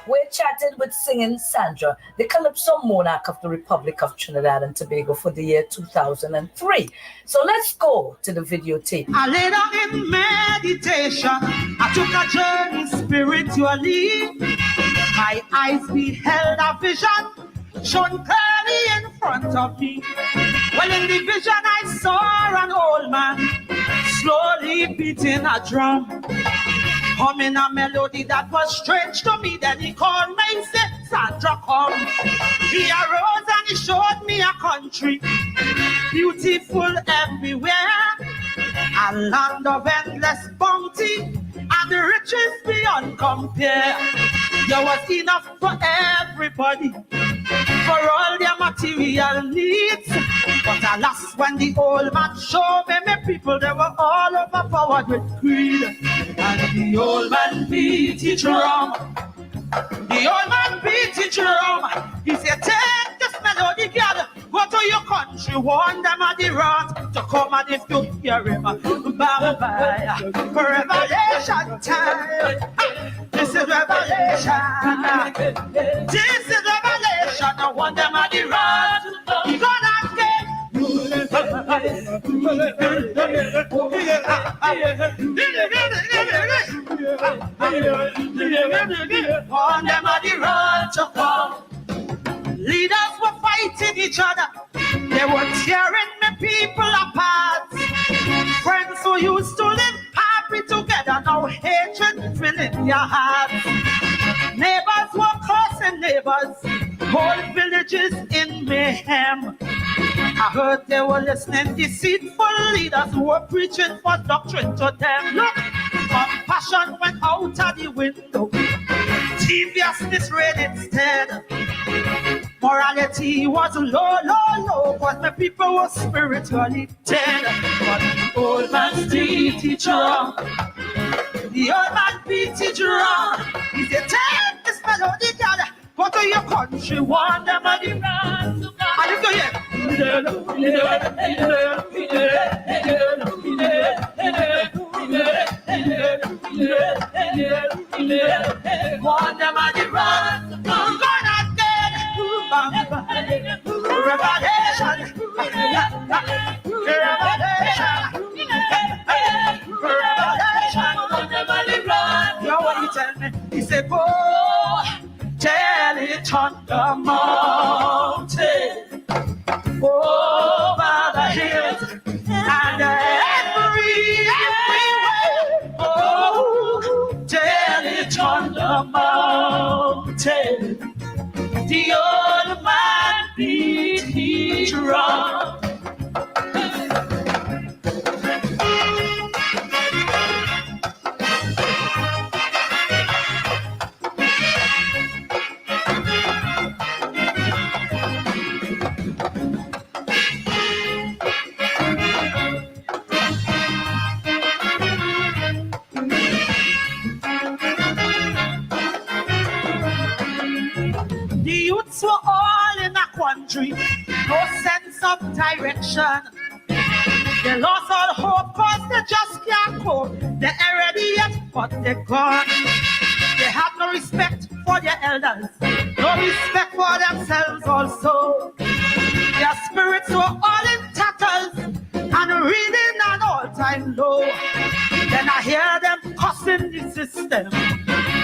We're chatting with singing Sandra, the Calypso monarch of the Republic of Trinidad and Tobago for the year 2003. So let's go to the videotape. I lay down in meditation. I took a journey spiritually. My eyes beheld a vision shone clearly in front of me. Well, in the vision I saw an old man slowly beating a drum, humming a melody that was strange to me. Then he called me and said, Sandra, come. He arose and he showed me a country, beautiful everywhere, a land of endless bounty and the riches beyond compare. There was enough for everybody, for all their material needs. But alas, when the old man showed me my people, they were all overpowered with greed. And the old man beat his drum. The old man beat his drum. He said, take this melody, girl, go to your country, warn them of the wrath to come and if you hear him, bye-bye. Revelation time. This is revelation. This is revelation. I want them of the wrath. You're gonna get on them of the road to come. Leaders were fighting each other. They were tearing the people apart. Friends who used to live happy together, now hatred filling their hearts. Neighbors were cursing neighbors, whole villages in mayhem. I heard they were listening deceitful leaders who were preaching for doctrine to them. Look, compassion went out of the window. Deviousness reigned instead. Morality was low, low, low, but the people were spiritually dead. But the old man beat his drum. The old man beat his drum. He said, take this melody, girl, go to your country, warn them of the wrath. And if you hear, warn them of the wrath. I'm gonna get revelation. Revelation. You know what he tell me? He said, go tell it on the mountain, over the hills, and everywhere. Oh, tell it on the mountain. The old man beat his drum. Were all in a quandary, no sense of direction. They lost all hope cause they just can't cope. They're already yet, but they're gone. They have no respect for their elders, no respect for themselves also. Their spirits were all in tatters and reading an all-time low. Then I hear them cussing the system,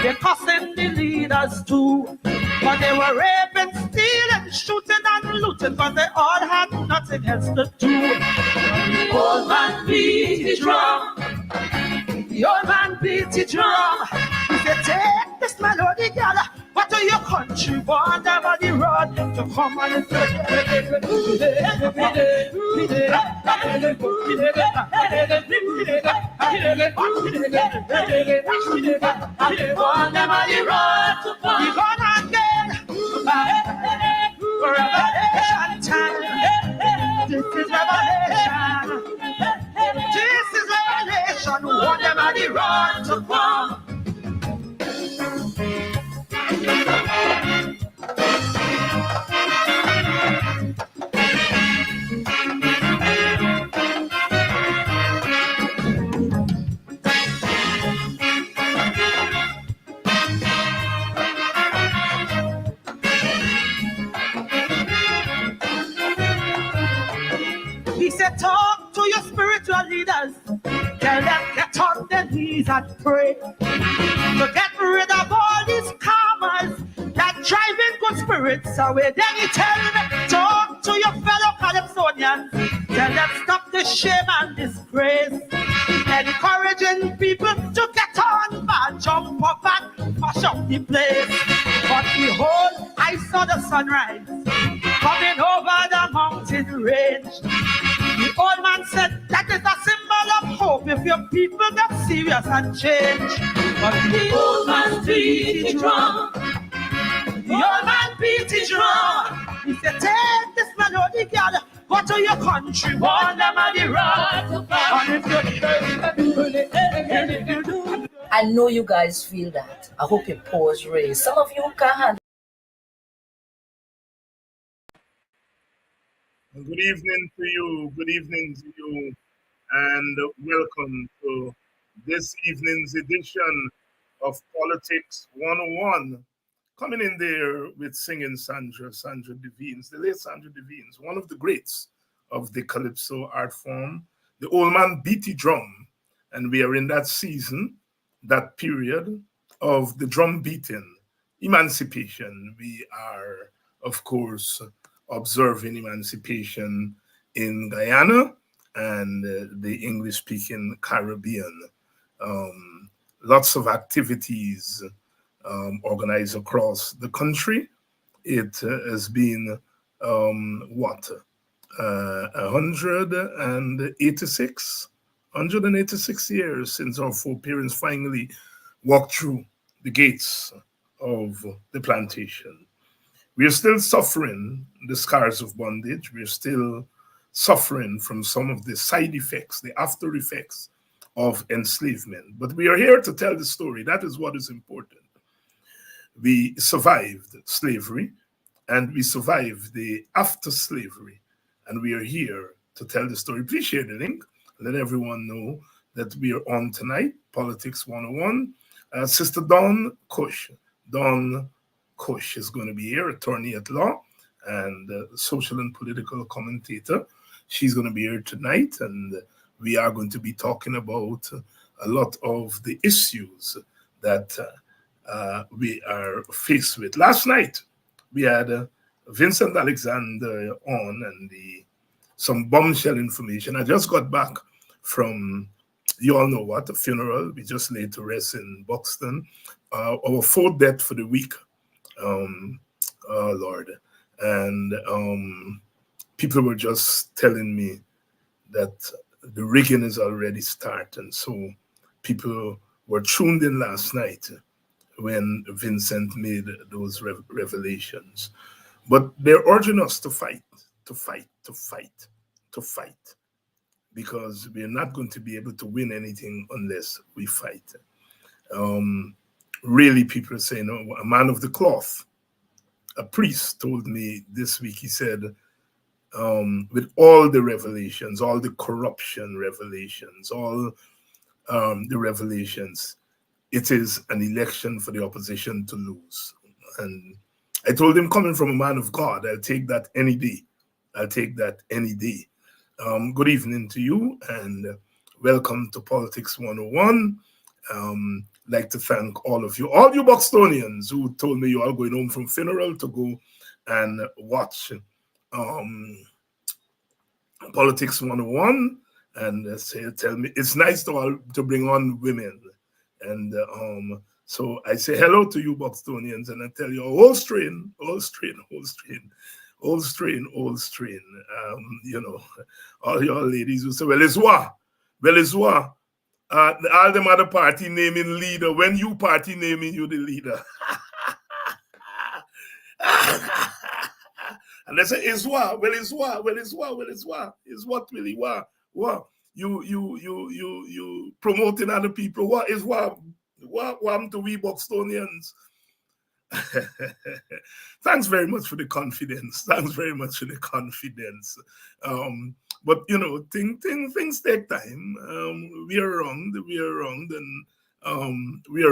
they're cussing the leaders too. But they were raping, stealing, shooting and looting, but they all had nothing else to do. The old man beat his drum. The old man beat his drum. He said, take this melody, girl, go to your country, warn them on the road to come on and warn them on the road to come. You're gonna get revelation time. This is revelation. This is revelation. Warn them on the road to come. Tell them get on their knees and pray to get rid of all these karmas that driving good spirits away. Then he tell me, talk to your fellow Calypsonians. Tell them stop the shame and disgrace. Encouraging people to get on bad, jump up and mash up the place. But behold, I saw the sunrise coming over the mountain range. The old man said that is a symbol of hope if your people get serious and change. But the old man beat the drum. The old man beat the drum. He said, take this melody, girl, go to your country, warn them on the road. I know you guys feel that. I hope your paws raised. Some of you can't handle. Good evening to you. Good evening to you, and welcome to this evening's edition of Politics 101. Coming in there with singing Sandra Devines, the late Sandra Devines, one of the greats of the Calypso art form. The old man beat the drum, and we are in that season, that period of the drum beating, emancipation. We are, of course, observing emancipation in Guyana and the English-speaking Caribbean. Lots of activities organized across the country. It has been 186 years since our foreparents finally walked through the gates of the plantation. We are still suffering the scars of bondage. We are still suffering from some of the side effects, the after effects of enslavement. But we are here to tell the story. That is what is important. We survived slavery, and we survived the after slavery, and we are here to tell the story. Please share the link. Let everyone know that we are on tonight, Politics 101. Sister Dawn Cush. Dawn Cush is going to be here, attorney at law and social and political commentator. She's going to be here tonight, and we are going to be talking about a lot of the issues that we are faced with. Last night, we had Vincent Alexander on and some bombshell information. I just got back from, you all know what, a funeral. We just laid to rest in Buxton. Our fourth death for the week. Lord. And people were just telling me that the rigging is already started. So people were tuned in last night when Vincent made those revelations. But they're urging us to fight, because we're not going to be able to win anything unless we fight. Really, people are saying, oh, a man of the cloth, a priest told me this week, he said, with all the revelations, all the corruption revelations, all the revelations, it is an election for the opposition to lose. And I told him, coming from a man of God, I'll take that any day. I'll take that any day. Good evening to you, and welcome to Politics 101. Like to thank all of you, all you Buxtonians who told me you are going home from funeral to go and watch Politics 101, and tell me it's nice to bring on women, and so I say hello to you Buxtonians, and I tell you old strain. You know, all your ladies who say, well, it's what? All them other party naming leader. When you party naming, you the leader. And they say, it's what? Well, it's what? It's what really what? What? You promoting other people. What is what? What happened to we Buxtonians? Thanks very much for the confidence. But you know, things take time. We are wronged, and we are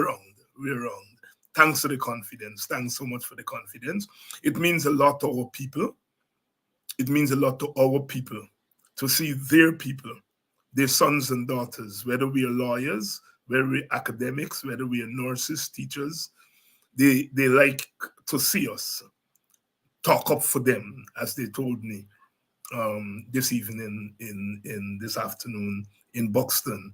wronged. Thanks for the confidence. Thanks so much for the confidence. It means a lot to our people. It means a lot to our people to see their people their sons and daughters, whether we are lawyers, whether we're academics, whether we are nurses, teachers, they like to see us talk up for them, as they told me this evening, in this afternoon in Buxton.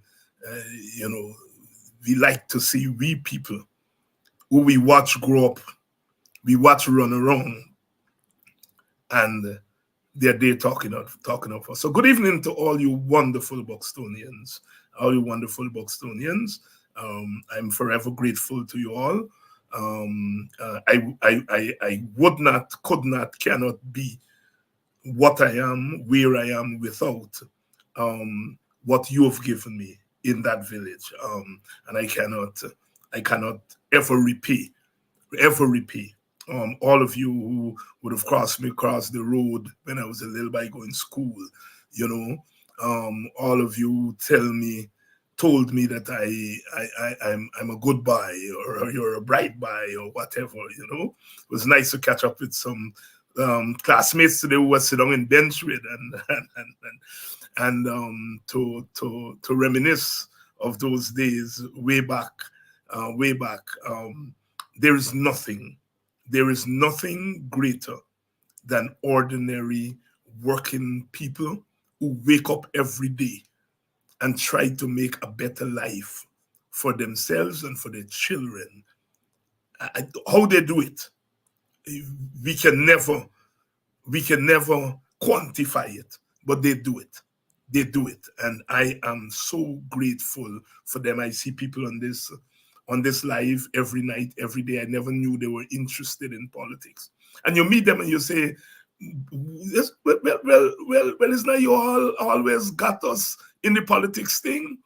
We like to see we people who we watch grow up, we watch run around, and they're there talking of us. So good evening to all you wonderful Buxtonians, all you wonderful Buxtonians. I'm forever grateful to you all. I would not, could not, cannot be what I am, where I am, without what you have given me in that village. And I cannot ever repay all of you who would have crossed me across the road when I was a little boy going to school. All of you told me that I'm a good boy, or you're a bright boy, or whatever. It was nice to catch up with some classmates today who were sitting on in bench with, and to reminisce of those days way back. There is nothing greater than ordinary working people who wake up every day and try to make a better life for themselves and for their children. How they do it, we can never quantify it, but they do it. And I am so grateful for them. I see people on this live every night, every day. I never knew they were interested in politics. And you meet them and you say, yes, well, it's not you all always got us in the politics thing.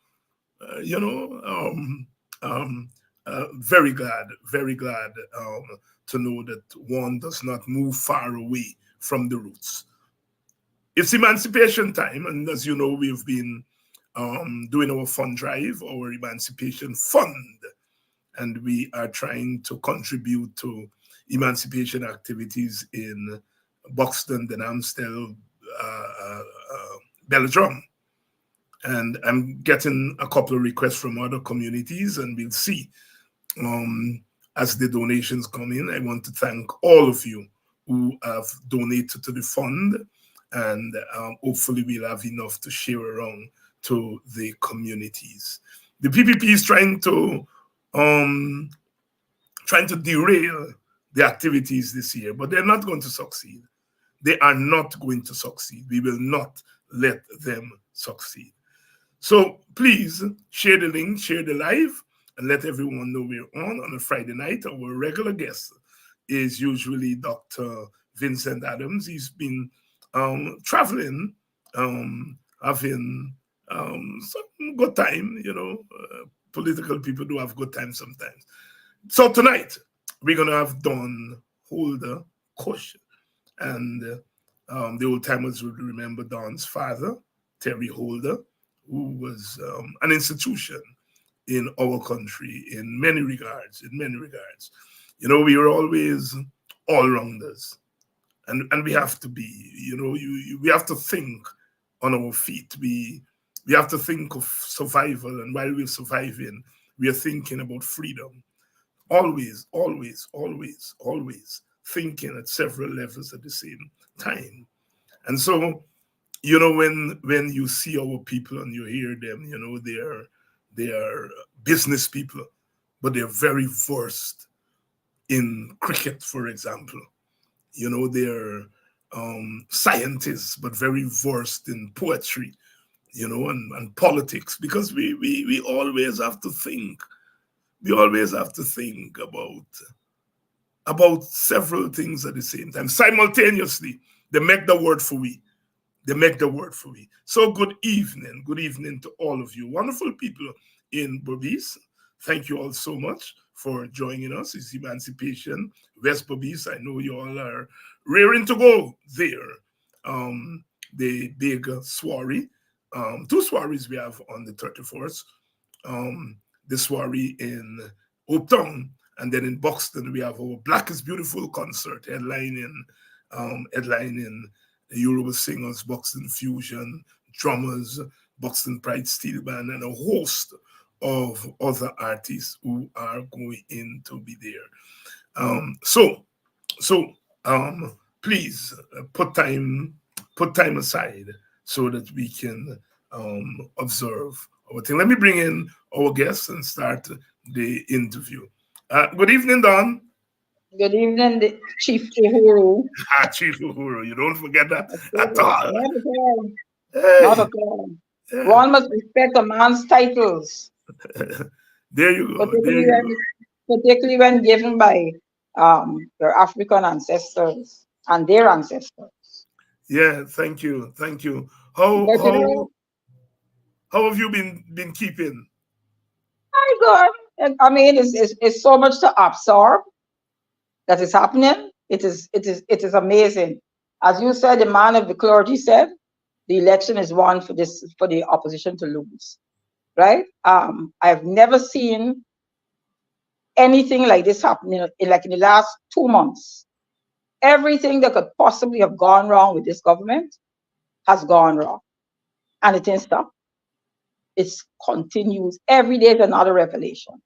Very glad to know that one does not move far away from the roots. It's emancipation time, and as you know, we've been doing our fund drive, our emancipation fund, and we are trying to contribute to emancipation activities in Buxton, Den Amstel, Belladrum. And I'm getting a couple of requests from other communities, and we'll see as the donations come in. I want to thank all of you who have donated to the fund, and hopefully we'll have enough to share around to the communities. The PPP is trying to derail the activities this year, but they're not going to succeed. They are not going to succeed. We will not let them succeed. So please share the link, share the live, and let everyone know we're on a Friday night. Our regular guest is usually Dr. Vincent Adams. He's been traveling, having some good time. Political people do have good time sometimes. So tonight, we're going to have Dawn Holder Cush. And the old timers would remember Dawn's father, Terry Holder, who was an institution in our country in many regards. We are always all-rounders. And we have to be, we have to think on our feet. We have to think of survival. And while we're surviving, we are thinking about freedom. Always thinking at several levels at the same time. And so, when you see our people and you hear them, they are business people, but they're very versed in cricket, for example. They're scientists, but very versed in poetry, and politics, because we always have to think. We always have to think about several things at the same time. Simultaneously, they make the word for we. So good evening to all of you wonderful people in Berbice. Thank you all so much for joining us. It's Emancipation West Berbice. I know you all are raring to go there. The big soiree, 2 soirees we have on the 31st. The soiree in Hope Town, and then in Buxton we have our Black is Beautiful concert headlining Yoruba singers, Buxton Fusion, drummers, Buxton Pride Steel Band, and a host of other artists who are going to be there. Please put time aside so that we can observe our thing. Let me bring in our guests and start the interview. Good evening, Dawn. Good evening, Chief Uhuru. Chief Uhuru, you don't forget that at Not all. at all. Hey, Not at all. yeah. One must respect a man's titles, There you go. particularly when given by their African ancestors and their ancestors. Yeah, thank you. But you know, How have you been keeping? my God, I mean, it's so much to absorb that is happening. It is amazing. As you said, the man of the clergy said, the election is won for the opposition to lose. Right? I've never seen anything like this happening in the last 2 months. Everything that could possibly have gone wrong with this government has gone wrong, and it didn't stop. It continues every day. Is another revelation.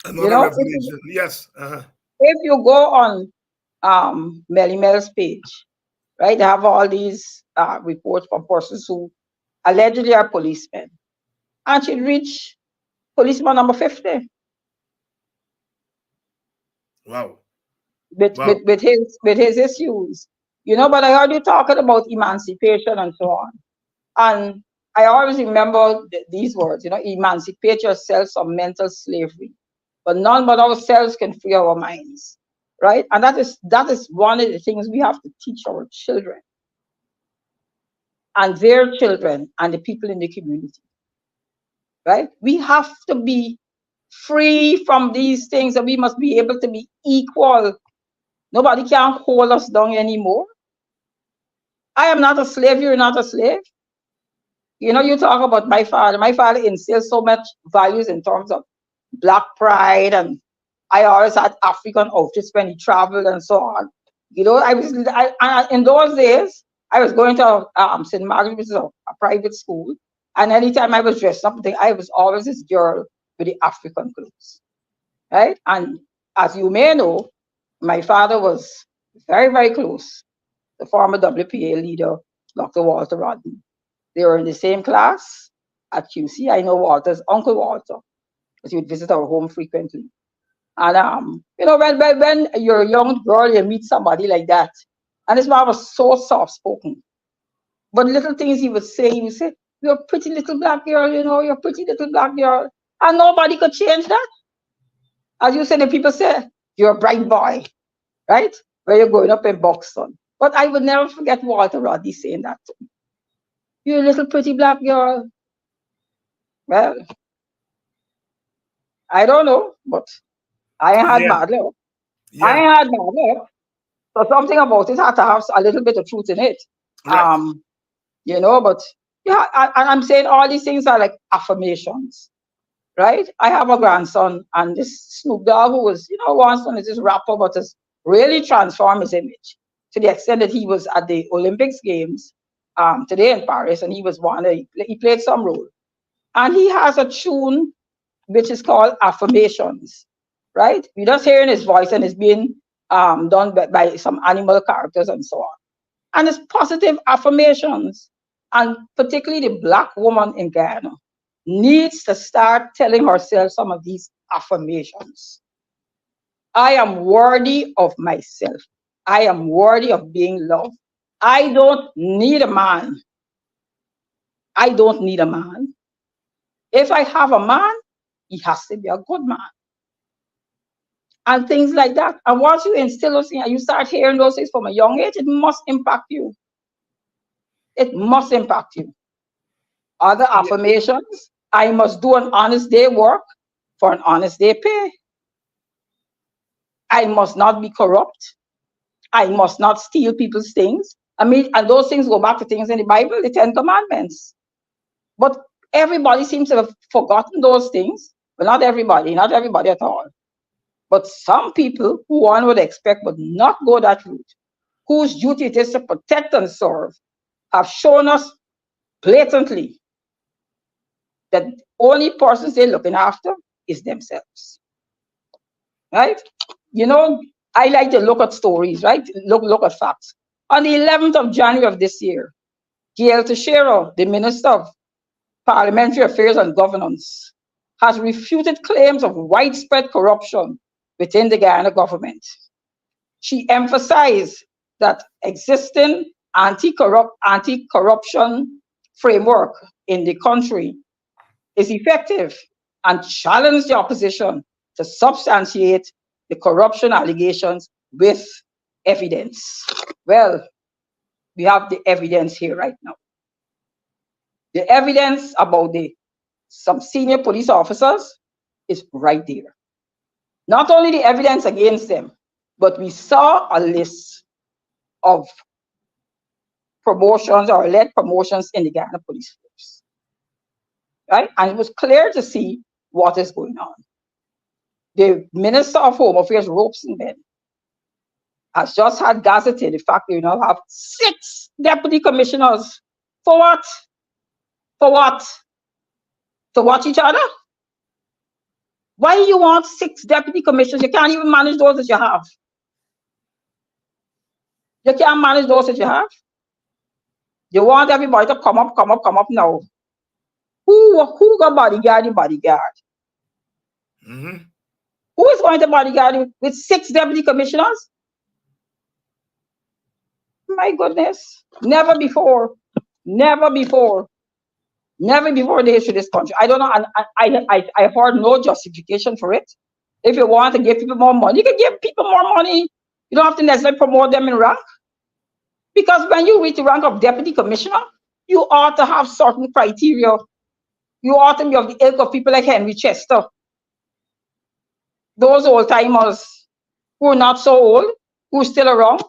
Another revelation. Yes. If you go on Melly Mel's page, right, they have all these reports from persons who allegedly are policemen, and she'd reach policeman number 50. Wow. With his issues, but I heard you talking about emancipation and so on, and I always remember these words, emancipate yourself from mental slavery, but none but ourselves can free our minds, right? And that is one of the things we have to teach our children and their children and the people in the community, right? We have to be free from these things, and we must be able to be equal. Nobody can hold us down anymore. I am not a slave. You're not a slave. You talk about my father. My father instilled so much values in terms of Black pride, and I always had African outfits when he traveled and so on. In those days, I was going to St. Margaret, which is a private school, and anytime I was dressed up, I was always this girl with the African clothes, right? And as you may know, my father was very, very close. The former WPA leader, Dr. Walter Rodney. They were in the same class at QC. I know Walter's Uncle Walter, because he would visit our home frequently. And when you're a young girl, you meet somebody like that, and this man was so soft-spoken. But little things he would say, "You're a pretty little black girl, you're a pretty little black girl," and nobody could change that. As you said, the people say, "You're a bright boy," right? Where you're growing up in Buxton. But I would never forget Walter Rodney saying that to me. "You're a little pretty black girl." Well, I don't know, but I had bad luck. Yeah. I had bad luck. So something about it had to have a little bit of truth in it. Right. But yeah, and I'm saying all these things are like affirmations, right? I have a grandson, and this Snoop Dogg, who was, once on this rapper, but has really transformed his image to the extent that he was at the Olympics Games today in Paris, and he was he played some role. And he has a tune which is called Affirmations, right? You're just hearing his voice, and it's being done by some animal characters and so on. And it's positive affirmations. And particularly the Black woman in Guyana needs to start telling herself some of these affirmations. I am worthy of myself. I am worthy of being loved. I don't need a man. I don't need a man. If I have a man, he has to be a good man. And things like that. And once you instill those things and you start hearing those things from a young age, it must impact you. It must impact you. Other affirmations, I must do an honest day work for an honest day pay. I must not be corrupt. I must not steal people's things. And those things go back to things in the Bible, the 10 Commandments. But everybody seems to have forgotten those things. Well, not everybody at all. But some people who one would expect would not go that route, whose duty it is to protect and serve, have shown us blatantly that only persons they're looking after is themselves. Right? You know, I like to look at stories, right? Look at facts. On the 11th of January of this year, Gail Teixeira, the Minister of Parliamentary Affairs and Governance, has refuted claims of widespread corruption within the Guyana government. She emphasized that existing anti-corruption framework in the country is effective and challenged the opposition to substantiate the corruption allegations with evidence. Well, we have the evidence here right now. The evidence about some senior police officers is right there. Not only the evidence against them, but we saw a list of promotions or alleged promotions in the Guyana police force. Right? And it was clear to see what is going on. The Minister of Home Affairs, Robeson Ben, has just had gazetted the fact that we now have 6 deputy commissioners. For what? For what? To watch each other? Why do you want 6 deputy commissioners? You can't even manage those that you have. You can't manage those that you have. You want everybody to come up now. Who got bodyguard the bodyguard? Mm-hmm. Who is going to bodyguard you with 6 deputy commissioners? My goodness. Never before in the history of this country. I don't know, and I heard no justification for it. If you want to give people more money, you can give people more money. You don't have to necessarily promote them in rank. Because when you reach the rank of deputy commissioner, you ought to have certain criteria. You ought to be of the ilk of people like Henry Chester. Those old timers who are not so old, who are still around.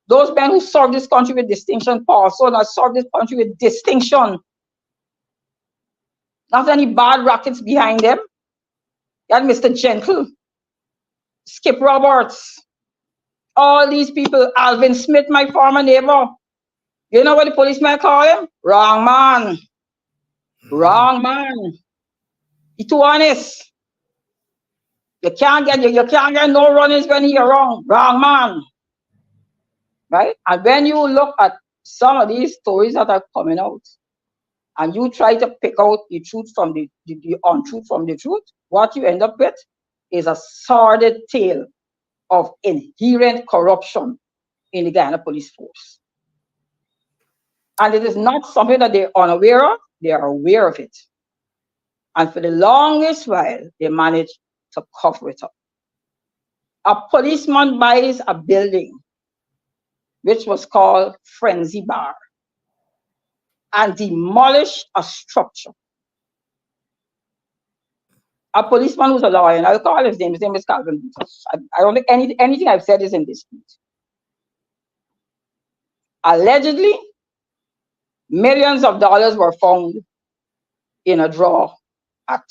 Those men who served this country with distinction, Paul, so not served this country with distinction. Not any bad rackets behind them. You had Mr. Gentle, Skip Roberts, all these people, Alvin Smith, my former neighbor. You know what the policeman call him? Wrong man. Wrong man. He's too honest. You can't get no runnings when you're wrong. Wrong man. Right? And when you look at some of these stories that are coming out, and you try to pick out the truth from the untruth from the truth, what you end up with is a sordid tale of inherent corruption in the Guyana police force. And it is not something that they're unaware of, they are aware of it. And for the longest while, they managed to cover it up. A policeman buys a building, which was called Frenzy Bar, and demolished a structure. A policeman who's a lawyer, and I'll call his name is Calvin. I don't think anything I've said is in dispute. Allegedly, millions of dollars were found in a drawer at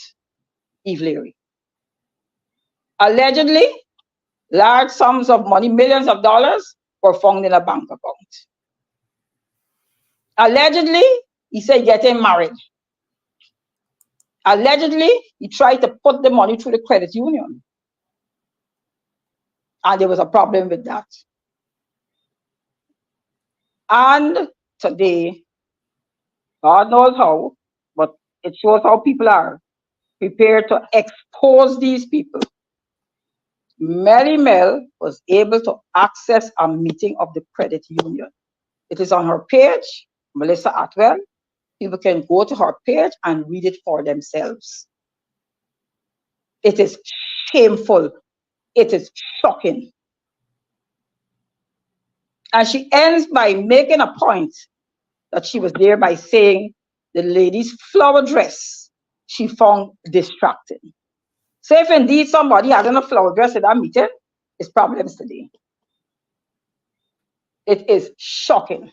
Eve Leary. Allegedly, large sums of money, millions of dollars, were found in a bank account. Allegedly, he said getting married. Allegedly, he tried to put the money through the credit union. And there was a problem with that. And today, God knows how, but it shows how people are prepared to expose these people. Mary Mel was able to access a meeting of the credit union. It is on her page, Melissa Atwell. People can go to her page and read it for themselves. It is shameful. It is shocking. And she ends by making a point that she was there by saying the lady's flower dress she found distracting. So if indeed somebody has a flower dress at that meeting, it's problems today. It is shocking.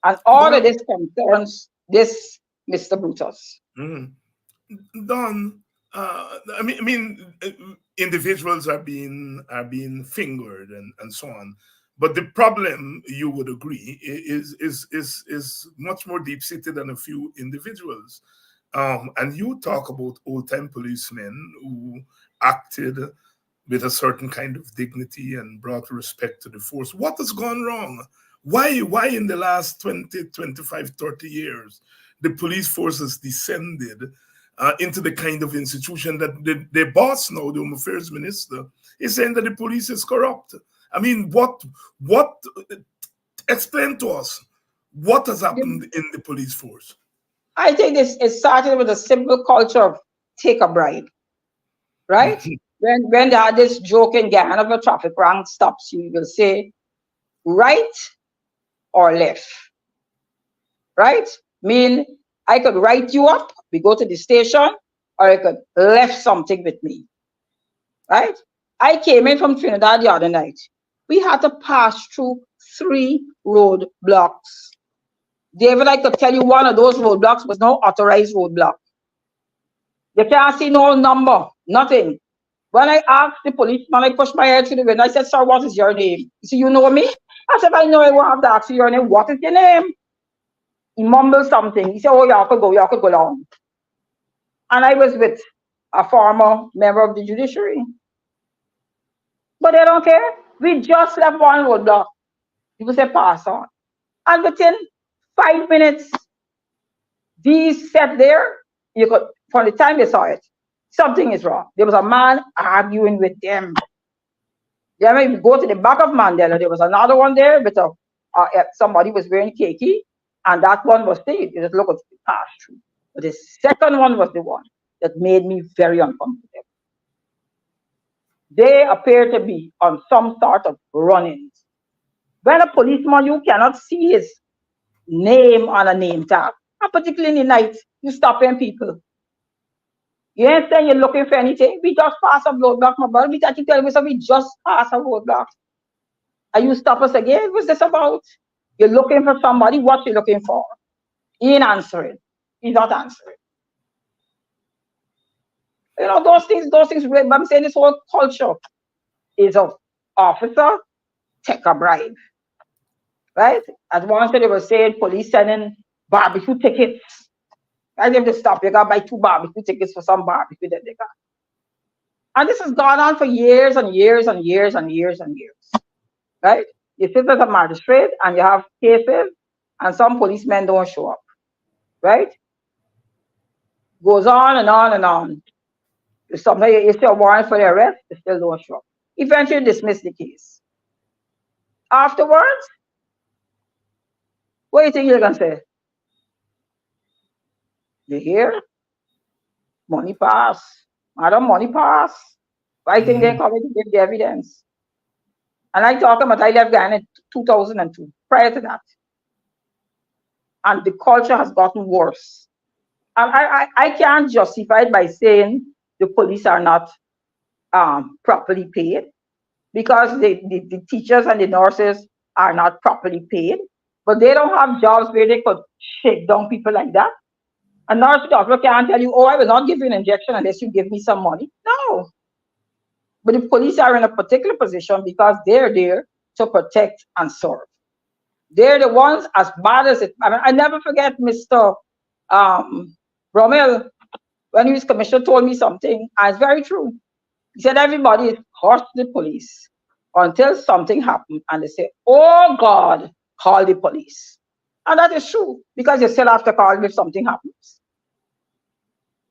And all of this concerns this Mr. Brutus. Dawn, I mean, individuals are being fingered and so on. But the problem, you would agree, is much more deep-seated than a few individuals. And you talk about old-time policemen who acted with a certain kind of dignity and brought respect to the force. What has gone wrong? Why in the last 20, 25, 30 years, the police force has descended into the kind of institution that the boss now, the Home Affairs Minister, is saying that the police is corrupt? I mean, what explain to us what has happened in the police force? I think it started with a simple culture of take a bribe, right? When they had this joke in Guyana, if a traffic rank stops you, you will say right or left, right? Mean I could write you up, we go to the station, or I could left something with me, right? I came in from Trinidad the other night. We had to pass through 3 roadblocks. David, I could tell you one of those roadblocks was no authorized roadblock. You can't see no number, nothing. When I asked the policeman, I pushed my head through the window. I said, sir, what is your name? He said, you know me? I said, I know I won't have to ask you your name. What is your name? He mumbled something. He said, oh, you could go down. And I was with a former member of the judiciary. But they don't care. We just left one roadblock. People say, pass on. And within 5 minutes, these sat there. You could, from the time they saw it, something is wrong. There was a man arguing with them. Then when you go to the back of Mandela, there was another one there with somebody was wearing khaki, and that one was safe. You just look at the pass through. But the second one was the one that made me very uncomfortable. They appear to be on some sort of run-ins. When a policeman, you cannot see his name on a name tag, and particularly in the night, you stopping people. You ain't saying you're looking for anything. We just pass a roadblock, my brother. We got to tell you, so we just pass a roadblock. And you stop us again? What's this about? You're looking for somebody. What you looking for? He ain't answering. He's not answering. You know, those things, but I'm saying this whole culture is of officer, take a bribe. Right? As one said, they were saying police sending barbecue tickets. I have to stop. You got to buy 2 barbecue tickets for some barbecue that they got. And this has gone on for years and years and years and years and years. Right? You sit as a magistrate and you have cases and some policemen don't show up. Right? Goes on and on and on. Sometimes you issue a warrant for the arrest, they still don't show up. Eventually dismiss the case. Afterwards, what do you think you're going to say? You hear? Money pass. Madam, money pass. I think they're coming to give the evidence. And I talk about I left Guyana in 2002, prior to that. And the culture has gotten worse. And I can't justify it by saying the police are not properly paid, because the teachers and the nurses are not properly paid, but they don't have jobs where they could shake down people like that. A nurse doctor can't tell you, oh, I will not give you an injection unless you give me some money. No. But the police are in a particular position because they're there to protect and serve. They're the ones as bad as it. I mean, I never forget Mr. Rommel, when he was commissioner, told me something, and it's very true. He said everybody is hurt the police until something happened, and they say, oh God, call the police. And that is true, because you still have to call them if something happens.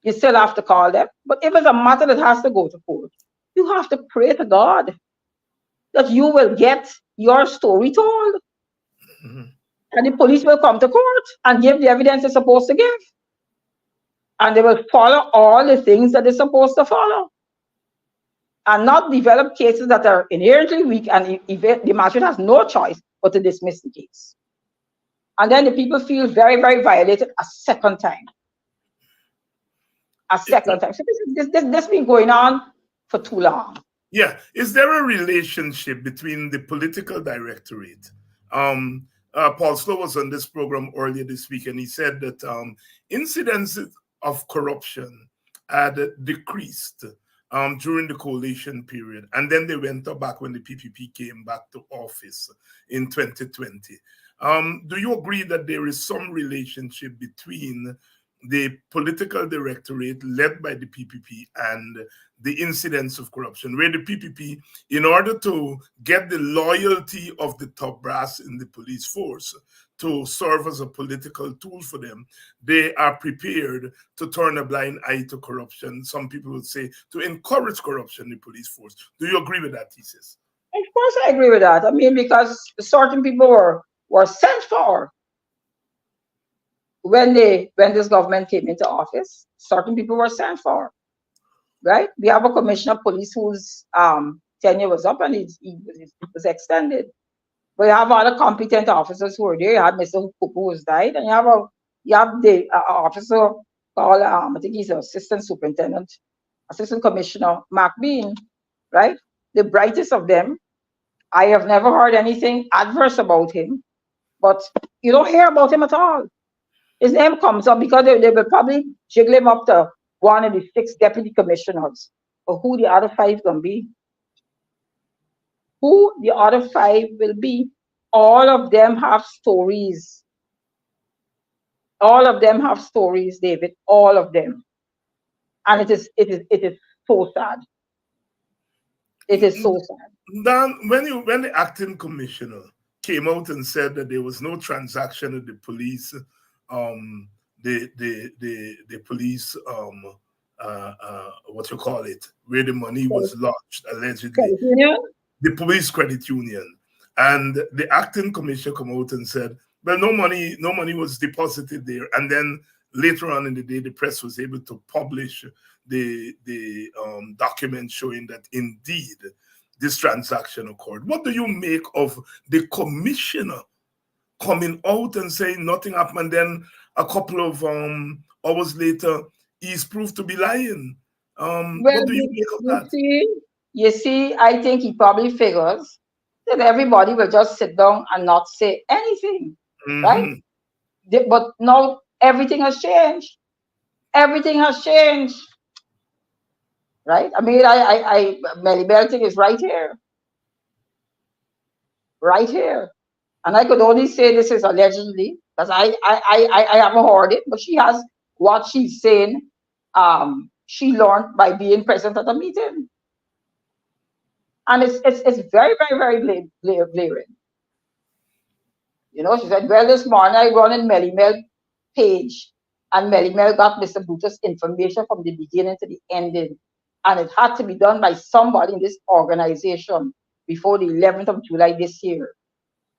You still have to call them. But if it's a matter that has to go to court, you have to pray to God that you will get your story told. And the police will come to court and give the evidence they're supposed to give. And they will follow all the things that they're supposed to follow. And not develop cases that are inherently weak, and the magistrate has no choice but to dismiss the case. And then the people feel very, very violated a second time. A second time. So this has been going on for too long. Yeah. Is there a relationship between the political directorate? Paul Slow was on this program earlier this week, and he said that incidences of corruption had decreased during the coalition period, and then they went back when the PPP came back to office in 2020. Do you agree that there is some relationship between the political directorate led by the PPP and the incidents of corruption, where the PPP, in order to get the loyalty of the top brass in the police force to serve as a political tool for them, they are prepared to turn a blind eye to corruption? Some people would say to encourage corruption in the police force. Do you agree with that thesis? Of course I agree with that. I mean, because certain people were sent for when this government came into office. Certain people were sent for, right? We have a commissioner of police whose tenure was up and it was extended. But you have other competent officers who were there. You have Mr. Cooper who's died, and you have the officer called I think he's an assistant superintendent, assistant commissioner Mark Bean, right? The brightest of them. I have never heard anything adverse about him, but you don't hear about him at all. His name comes up because they will probably jiggle him up to one of the 6 deputy commissioners. But who the other 5 gonna be? Who the other 5 will be? All of them have stories. All of them have stories, David. All of them, and it is so sad. It is so sad. Dan, when the acting commissioner came out and said that there was no transaction at the police, the police, what you call it, where the money was lodged allegedly, the police credit union, and the acting commissioner come out and said, well, no money was deposited there, and then later on in the day, the press was able to publish the document showing that indeed this transaction occurred. What do you make of the commissioner coming out and saying nothing happened, and then a couple of hours later, he's proved to be lying? What do you make of that? You see, I think he probably figures that everybody will just sit down and not say anything, right? But now everything has changed. Everything has changed, right? I mean, Melly Belting is right here. Right here. And I could only say this is allegedly, because I haven't heard it, but she has what she's saying. She learned by being present at a meeting. And it's very, very, very blaring. You know, she said, well, this morning I run in Melly Mel page, and Melly Mel got Mr. Brutus information from the beginning to the ending. And it had to be done by somebody in this organization before the 11th of July this year.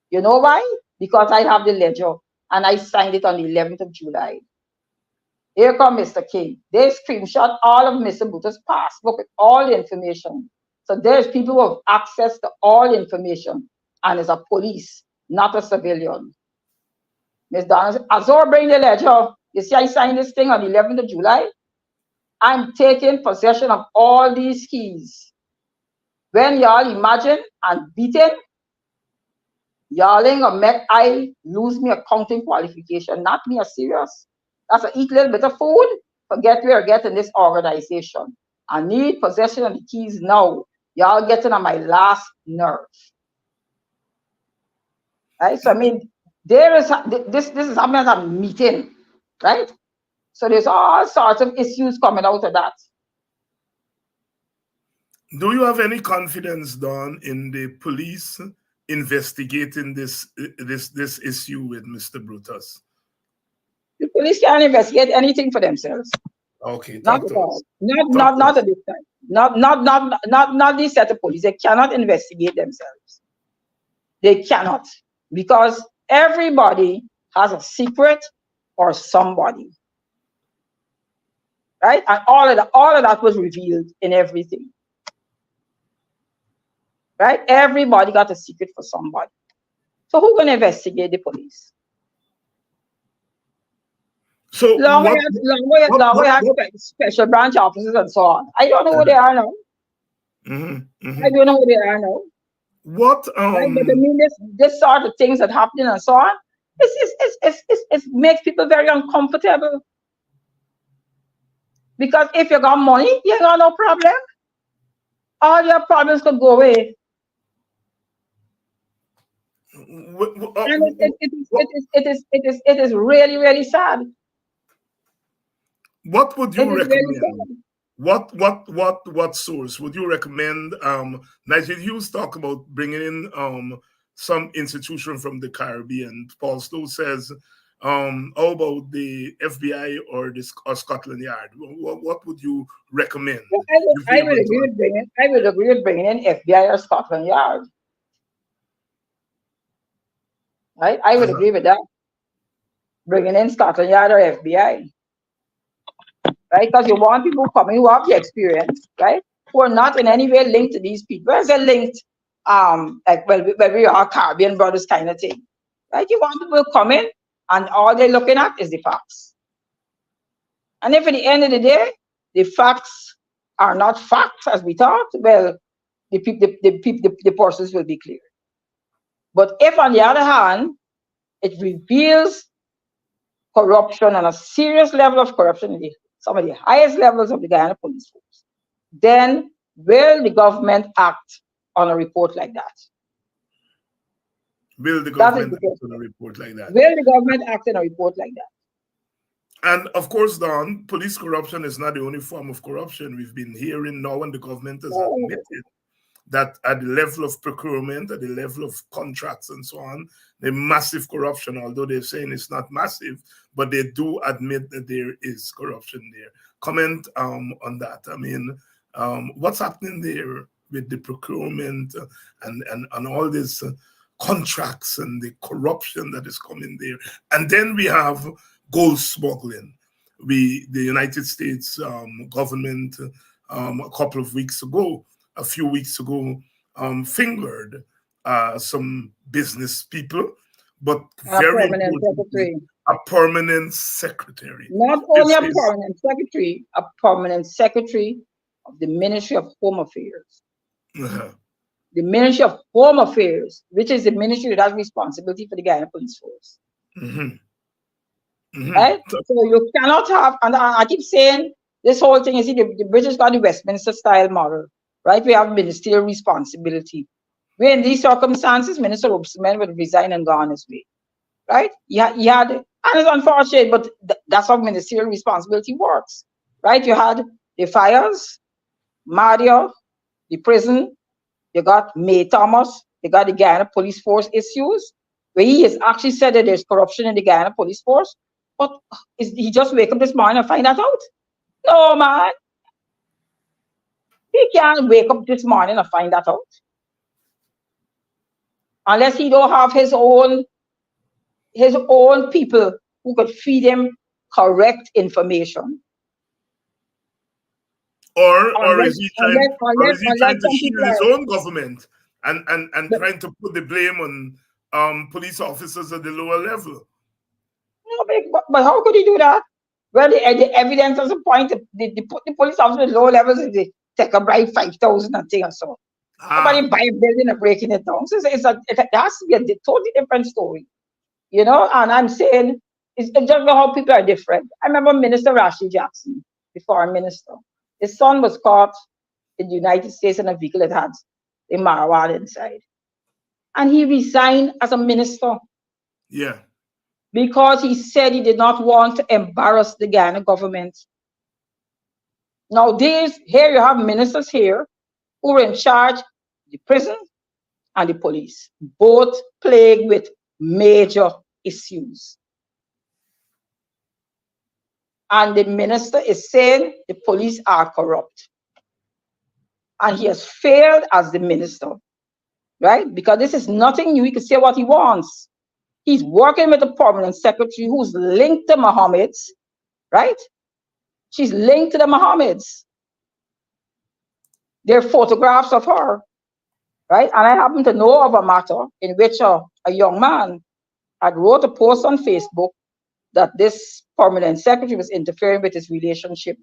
You know why? Because I have the ledger and I signed it on the 11th of July. Here comes Mr. King. They screenshot all of Mr. Brutus' passbook with all the information. So there's people who have access to all information, and it's a police, not a civilian. Ms. Donna said, Azor, bring the ledger. You see, I signed this thing on the 11th of July. I'm taking possession of all these keys. When y'all imagine and beaten, y'all ain't gonna make I lose me accounting qualification. Not me a serious. That's a eat little bit of food. Forget where I get in this organization. I need possession of the keys now. Y'all getting on my last nerve. Right? So I mean, there is this is happening at a meeting, right? So there's all sorts of issues coming out of that. Do you have any confidence, Dawn, in the police investigating this issue with Mr. Brutus? The police can't investigate anything for themselves. Okay, not at all. Not at this time. Not this set of police. They cannot investigate themselves. They cannot, because everybody has a secret or somebody, right? And all of that was revealed in everything, right? Everybody got a secret for somebody. So who's gonna investigate the police? So long way have special branch officers and so on. I don't know who they are now. I don't know who they are now. What right? But I mean, this sort of things that happen and so on, it makes people very uncomfortable. Because if you got money, you got no problem. all your problems could go away. And it is really, really sad. What would you recommend? Really What source would you recommend? Nigel Hughes talk about bringing in some institution from the Caribbean. Paul Stowe says, how about the FBI or Scotland Yard? What would you recommend? I would agree with bringing in FBI or Scotland Yard. Right? I would agree with that. Bringing in Scotland Yard or FBI. Right? Because you want people coming who have the experience, right? Who are not in any way linked to these people. As a linked, like, well, we are Caribbean brothers kind of thing. Right? You want people to come in and all they're looking at is the facts. And if at the end of the day, the facts are not facts as we thought, well, the process will be clear. But if on the other hand, it reveals corruption and a serious level of corruption in some of the highest levels of the Guyana police force, then will the government act on a report like that? Will the government act on a report like that? Will the government act on a report like that? And of course, Dawn, police corruption is not the only form of corruption. We've been hearing now, and the government has admitted that at the level of procurement, at the level of contracts and so on, the massive corruption, although they're saying it's not massive, but they do admit that there is corruption there. Comment on that. I mean, what's happening there with the procurement and all these contracts and the corruption that is coming there? And then we have gold smuggling. The United States government a few weeks ago, fingered some business people, but very importantly, a permanent secretary. Not only a permanent secretary, a permanent secretary of the Ministry of Home Affairs. The Ministry of Home Affairs, which is the ministry that has responsibility for the Guyana Police Force. Right? So you cannot have, and I keep saying this whole thing, you see, the British got the Westminster style model. Right, we have ministerial responsibility. Where in these circumstances, Minister Robson would resign and go on his way. Right? He had, and it's unfortunate, but that's how ministerial responsibility works. Right? You had the fires, Mario, the prison, you got May Thomas, you got the Guyana Police Force issues, where he has actually said that there's corruption in the Guyana Police Force. But he just wake up this morning and find that out? No, man. He can't wake up this morning and find that out. Unless he don't have his own people who could feed him correct information. Or is he trying to shield his own government and trying to put the blame on police officers at the lower level? No, but how could he do that? Well, the evidence doesn't point the police officers at the lower levels, they take a bribe 5,000 and thing or so. Somebody buy a building and breaking it down. So it has to be a totally different story. You know, and I'm saying it's just how people are different. I remember Minister Rashid Jackson, the foreign minister. His son was caught in the United States in a vehicle that had a marijuana inside. And he resigned as a minister. Yeah. Because he said he did not want to embarrass the Guyana government. Nowadays, here you have ministers here who are in charge of the prison and the police, both plagued with major issues. And the minister is saying the police are corrupt. And he has failed as the minister, right? Because this is nothing new. He can say what he wants. He's working with a permanent secretary who's linked to Mohammed's, right? She's linked to the Mohammeds. There are photographs of her, right? And I happen to know of a matter in which a young man had wrote a post on Facebook that this permanent secretary was interfering with his relationship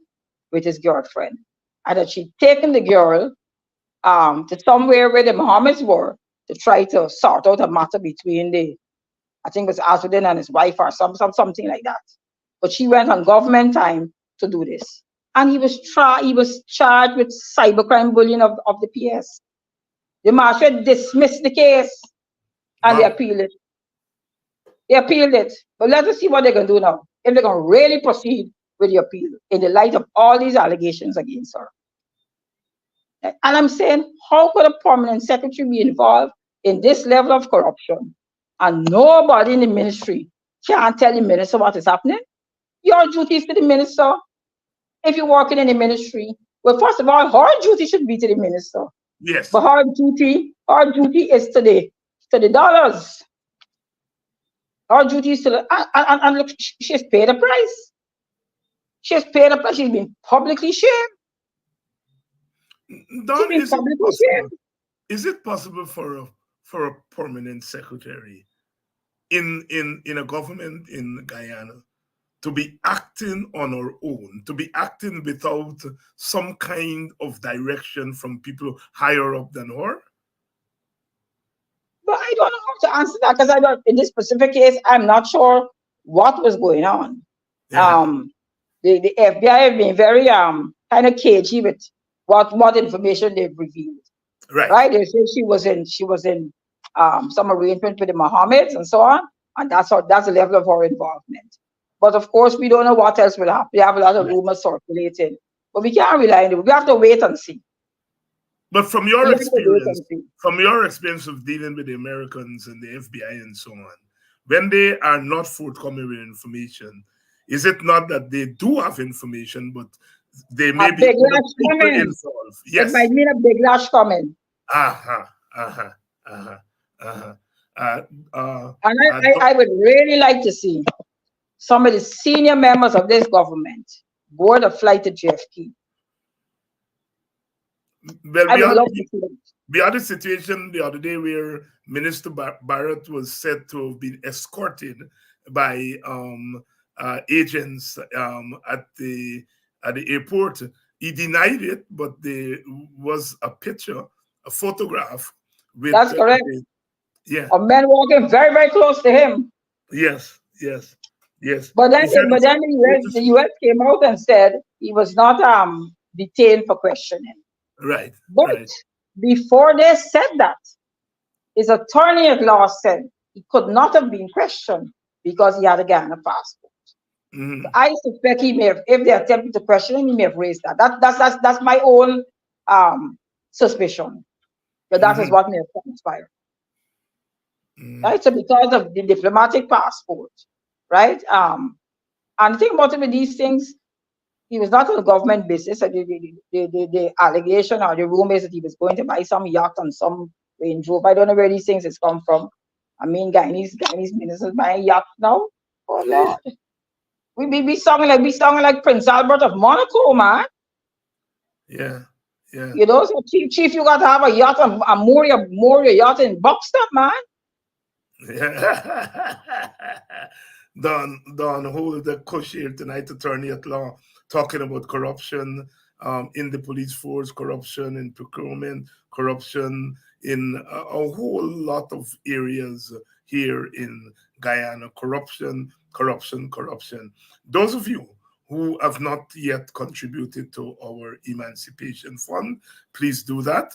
with his girlfriend, and that she'd taken the girl to somewhere where the Mohammeds were to try to sort out a matter between I think it was Asudin and his wife or something like that. But she went on government time to do this. and he was charged with cybercrime bullying of the PS. The magistrate dismissed the case, and they appealed it. They appealed it. But let us see what they're going to do now. If they're going to really proceed with the appeal in the light of all these allegations against her. And I'm saying, how could a permanent secretary be involved in this level of corruption and nobody in the ministry can't tell the minister what is happening? Your duty is to the minister. If you're working in the ministry, well, first of all, her duty should be to the minister. Yes. But her duty is to the dollars. Her duty is to and look, she's paid a price. She's paid a price. She's been publicly shamed. Dawn, is it possible for a permanent secretary in a government in Guyana to be acting on her own, to be acting without some kind of direction from people higher up than her? But I don't know how to answer that because I don't. In this specific case, I'm not sure what was going on. Yeah. The FBI have been very kind of cagey with what information they've revealed. Right. They say she was in some arrangement with the Mohammeds and so on, and that's the level of her involvement. But of course, we don't know what else will happen. We have a lot of rumors circulating, but we can't rely on it. We have to wait and see. But from your experience of dealing with the Americans and the FBI and so on, when they are not forthcoming with information, is it not that they do have information, but they may be involved? Yes. It might mean a big lash coming. And I would really like to see some of the senior members of this government board a flight to JFK. Well, we had a situation the other day where Minister Barrett was said to have been escorted by agents at the airport. He denied it, but there was a picture, a photograph with. That's correct. Yeah. A man walking very, very close to him. Yes. But then the US came out and said he was not detained for questioning. Right. But before they said that, his attorney at law said he could not have been questioned because he had a Guyana passport. Mm-hmm. So I suspect he may have, if they attempted to question him, he may have raised that. That's my own suspicion. But that is what may have transpired. Right? So because of the diplomatic passport, right? And the thing about it with these things, he was not on a government basis. So the allegation or the rumor is that he was going to buy some yacht and some Range Rover. I don't know where these things has come from. I mean, Guyanese ministers buying yacht now. Oh Lord, we be sounding like Prince Albert of Monaco, man. Yeah. You know, so chief, you got to have a yacht and moor your yacht in Buxton, man. Yeah. Dawn Holder Cush here tonight, attorney at law, talking about corruption in the police force, corruption in procurement, corruption in a whole lot of areas here in Guyana. Corruption. Those of you who have not yet contributed to our Emancipation Fund, please do that.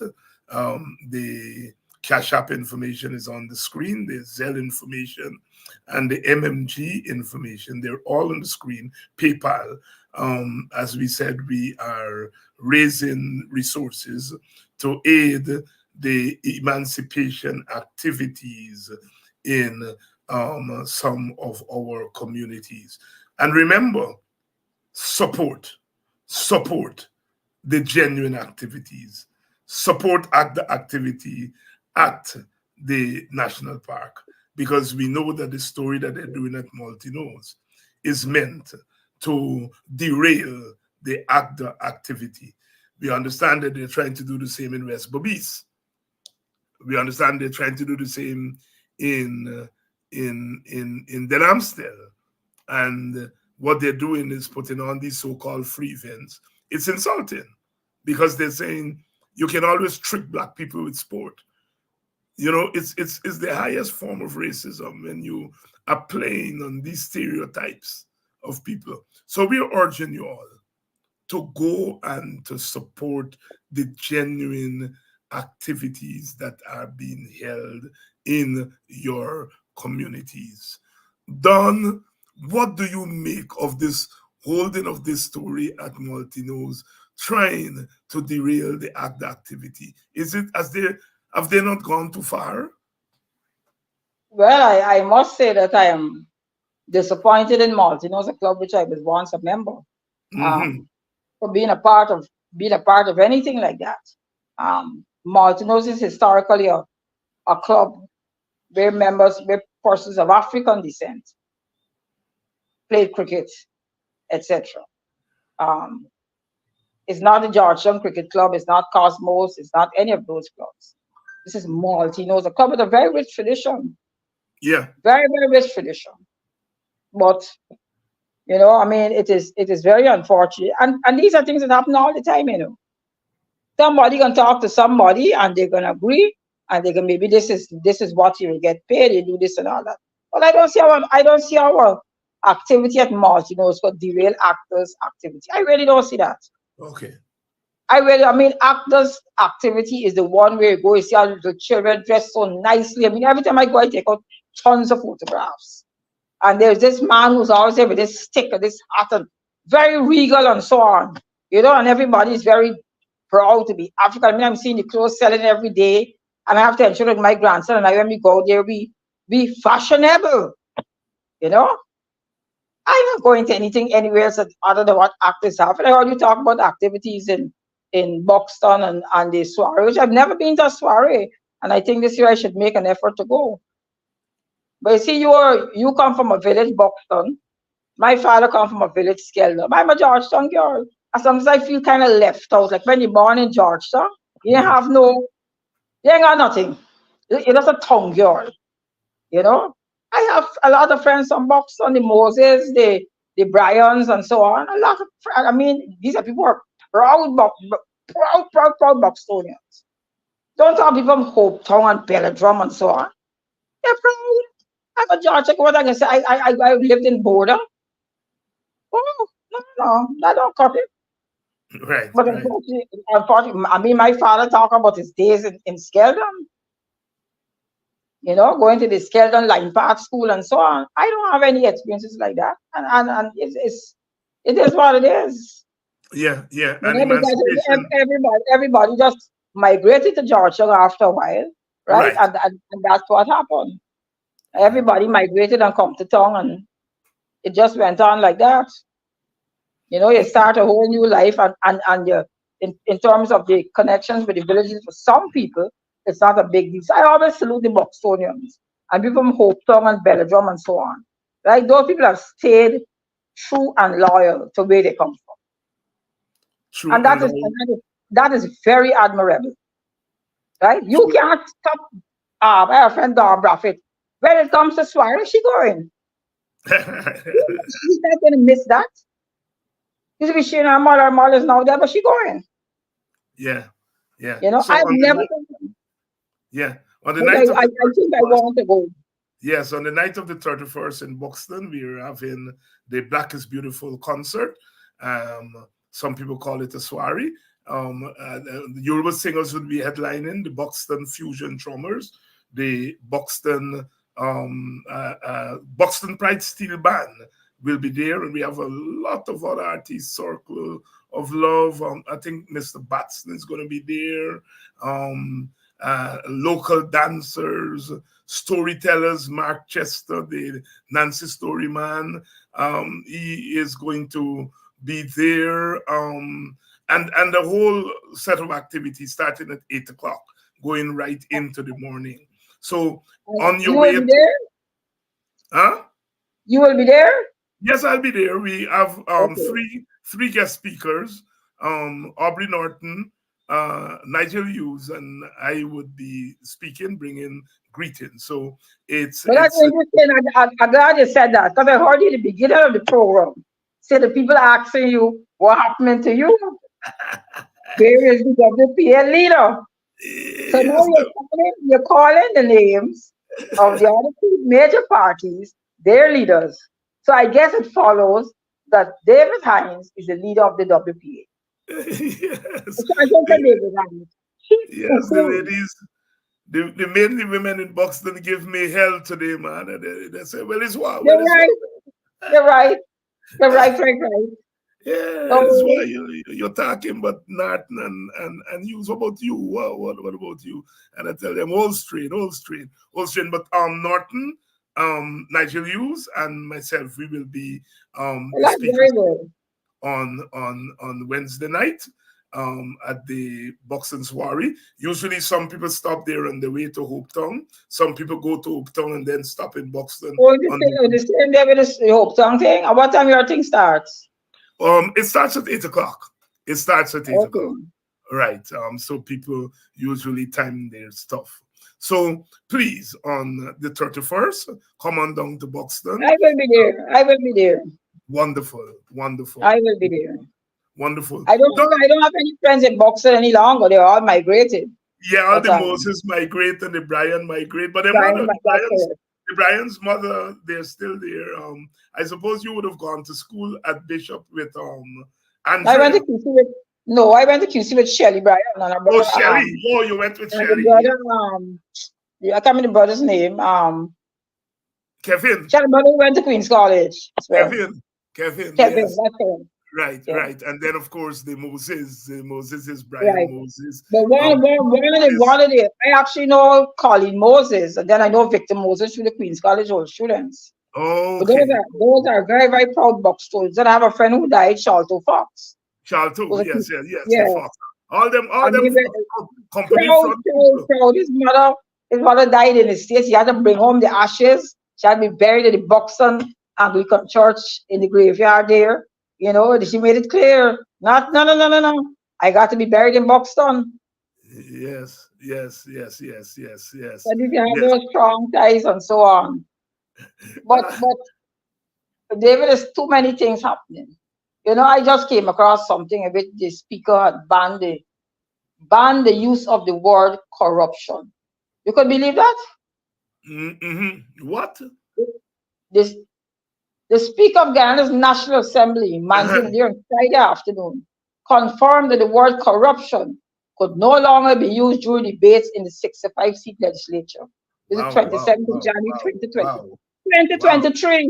The Cash App information is on the screen, the Zelle information, and the MMG information. They're all on the screen. PayPal. As we said, we are raising resources to aid the emancipation activities in some of our communities. And remember, support the genuine activities. Support the activity at the national park, because we know that the story that they're doing at Multinose is meant to derail the ACTA activity. We understand that they're trying to do the same in West Bobis. We understand they're trying to do the same in Denhamstel. And what they're doing is putting on these so-called free events. It's insulting because they're saying you can always trick Black people with sport. You know, it's the highest form of racism when you are playing on these stereotypes of people. So we're urging you all, to go and to support the genuine activities that are being held in your communities. Dawn, what do you make of this holding of this story at Maltino's, trying to derail the ACT activity? Is it have they not gone too far? Well, I must say that I am disappointed in Maltino's, a club which I was once a member. Mm-hmm. For being a part of anything like that. Martinos is historically a club where persons of African descent played cricket, etc. It's not the Georgetown Cricket Club, it's not Cosmos, it's not any of those clubs. This is Maltino's, a club with a very rich tradition. Yeah. Very, very rich tradition. But I mean, it is very unfortunate. And these are things that happen all the time, Somebody can talk to somebody and they're gonna agree, and they can maybe this is what you will get paid, you do this and all that. But I don't see our activity at Malt, it's got derail actors' activity. I really don't see that. Okay. I mean, actors' activity is the one where you go, you see all the children dressed so nicely. I mean, every time I go, I take out tons of photographs. And there's this man who's always there with this stick or this hat and very regal and so on, and everybody's very proud to be African. I mean, I'm seeing the clothes selling every day, and I have to ensure that my grandson and I, when we go there, we be fashionable. I'm not going to anything anywhere else other than what actors have. And I heard you talk about activities in Buxton and the soiree, which I've never been to a soiree, and I think this year I should make an effort to go. But you see, you come from a village, Buxton. My father come from a village, Skeldon. I'm a Georgetown girl. As long as I feel kind of left out, like when you're born in Georgetown, you ain't got nothing. You're just a town girl, I have a lot of friends from Buxton, the Moses, the Bryans, and so on. A lot of friends. I mean, these are people who are proud Buxtonians. Don't talk people from Hopetown and Belladrum and so on. They're proud. I'm a Georgia. What I can say, I lived in Border. Oh, no, that don't cut it. Right. But right. unfortunately, I mean, my father talked about his days in Skeldon. Going to the Skeldon Line Park School and so on. I don't have any experiences like that, and it is what it is. Yeah. And because everybody just migrated to Georgia after a while, right? And that's what happened. Everybody migrated and come to town, and it just went on like that. You start a whole new life, and you, in terms of the connections with the villages, for some people, it's not a big deal. So I always salute the Buxtonians and people from Hopetown and Belladrum and so on. Right? Those people have stayed true and loyal to where they come from. True and that is very admirable. Right? You can't stop my friend Dawn Braffett. When it comes to soiree, she going. She's not going to miss that. You see, she and her mother's now there, but she going. Yeah. So I've never. Yeah. On the night I think I want to go. Yes, on the night of the 31st in Buxton, we're having the Black is Beautiful concert. Some people call it a soiree. The Yoruba singers would be headlining, the Buxton Fusion Drummers, the Buxton Pride Steel Band will be there, and we have a lot of other artists, Circle of Love. I think Mr. Batson is going to be there. Local dancers, storytellers, Mark Chester, the Nancy Storyman, he is going to be there. And the whole set of activities starting at 8 o'clock, going right into the morning. So on your way. You will be there? Huh? You will be there? Yes, I'll be there. We have three guest speakers, Aubrey Norton, Nigel Hughes, and I would be speaking, bringing greetings. So it's. But that's interesting. I'm glad you said that, because I heard you at the beginning of the program say the people asking you what happened to you. Where is the WPL leader? So now you're calling the names of the other two major parties, their leaders. So I guess it follows that David Hines is the leader of the WPA. Yes. So I don't say David Hines. Yes, the ladies, the mainly women in Buxton give me hell today, man. And they say, well, it's what? You're Well, it's right. what? You're right. You're right. Yeah, that's why So, you're talking about Norton and you. What about you? What about you? And I tell them all straight. But Norton, Nigel Hughes, and myself, we will be the that's very speakers good. on Wednesday night at the Buxton Soiree. Usually, some people stop there on the way to Hopetown. Some people go to Hopetown and then stop in Buxton. Oh, the same day with the Hope Song thing? And what time your thing starts? It starts at 8 o'clock. It starts at 8 Okay. o'clock. Right. So people usually time their stuff. So please, on the 31st, come on down to Buxton. I will be there. Wonderful. I will be there. Wonderful. I don't have any friends in Buxton any longer. They're all migrated. Yeah, all the Moses migrate and the Brian migrate, but the Brian's mother, they're still there. I suppose you would have gone to school at Bishop with Andrea. I went to QC with Shelley Bryan. Oh, Shelley. You went with Shelley. Brother, I can't remember the brother's name. Kevin. Shelley brother went to Queen's College. Kevin. Yes. That's him. Right. And then of course the Moses is Brian right. Moses. But one of the I actually know Colleen Moses, and then I know Victor Moses through the Queen's College old students. Oh, okay. Those are very, very proud Buxtons. And I have a friend who died, Charlton Fox. Charlton, yes. Fox. All them company proud. His mother died in the States. He had to bring home the ashes. She had to be buried in the Buxton Anglican Church in the graveyard there. You know, she made it clear. No. I got to be buried in Buxton. Yes. So you can have those strong ties and so on. But David, there's too many things happening. You know, I just came across something about the speaker had banned the use of the word corruption. You could believe that? What? The Speaker of Guyana's National Assembly, during Friday afternoon, confirmed that the word corruption could no longer be used during debates in the 65-seat legislature. This is 27th of January 2023.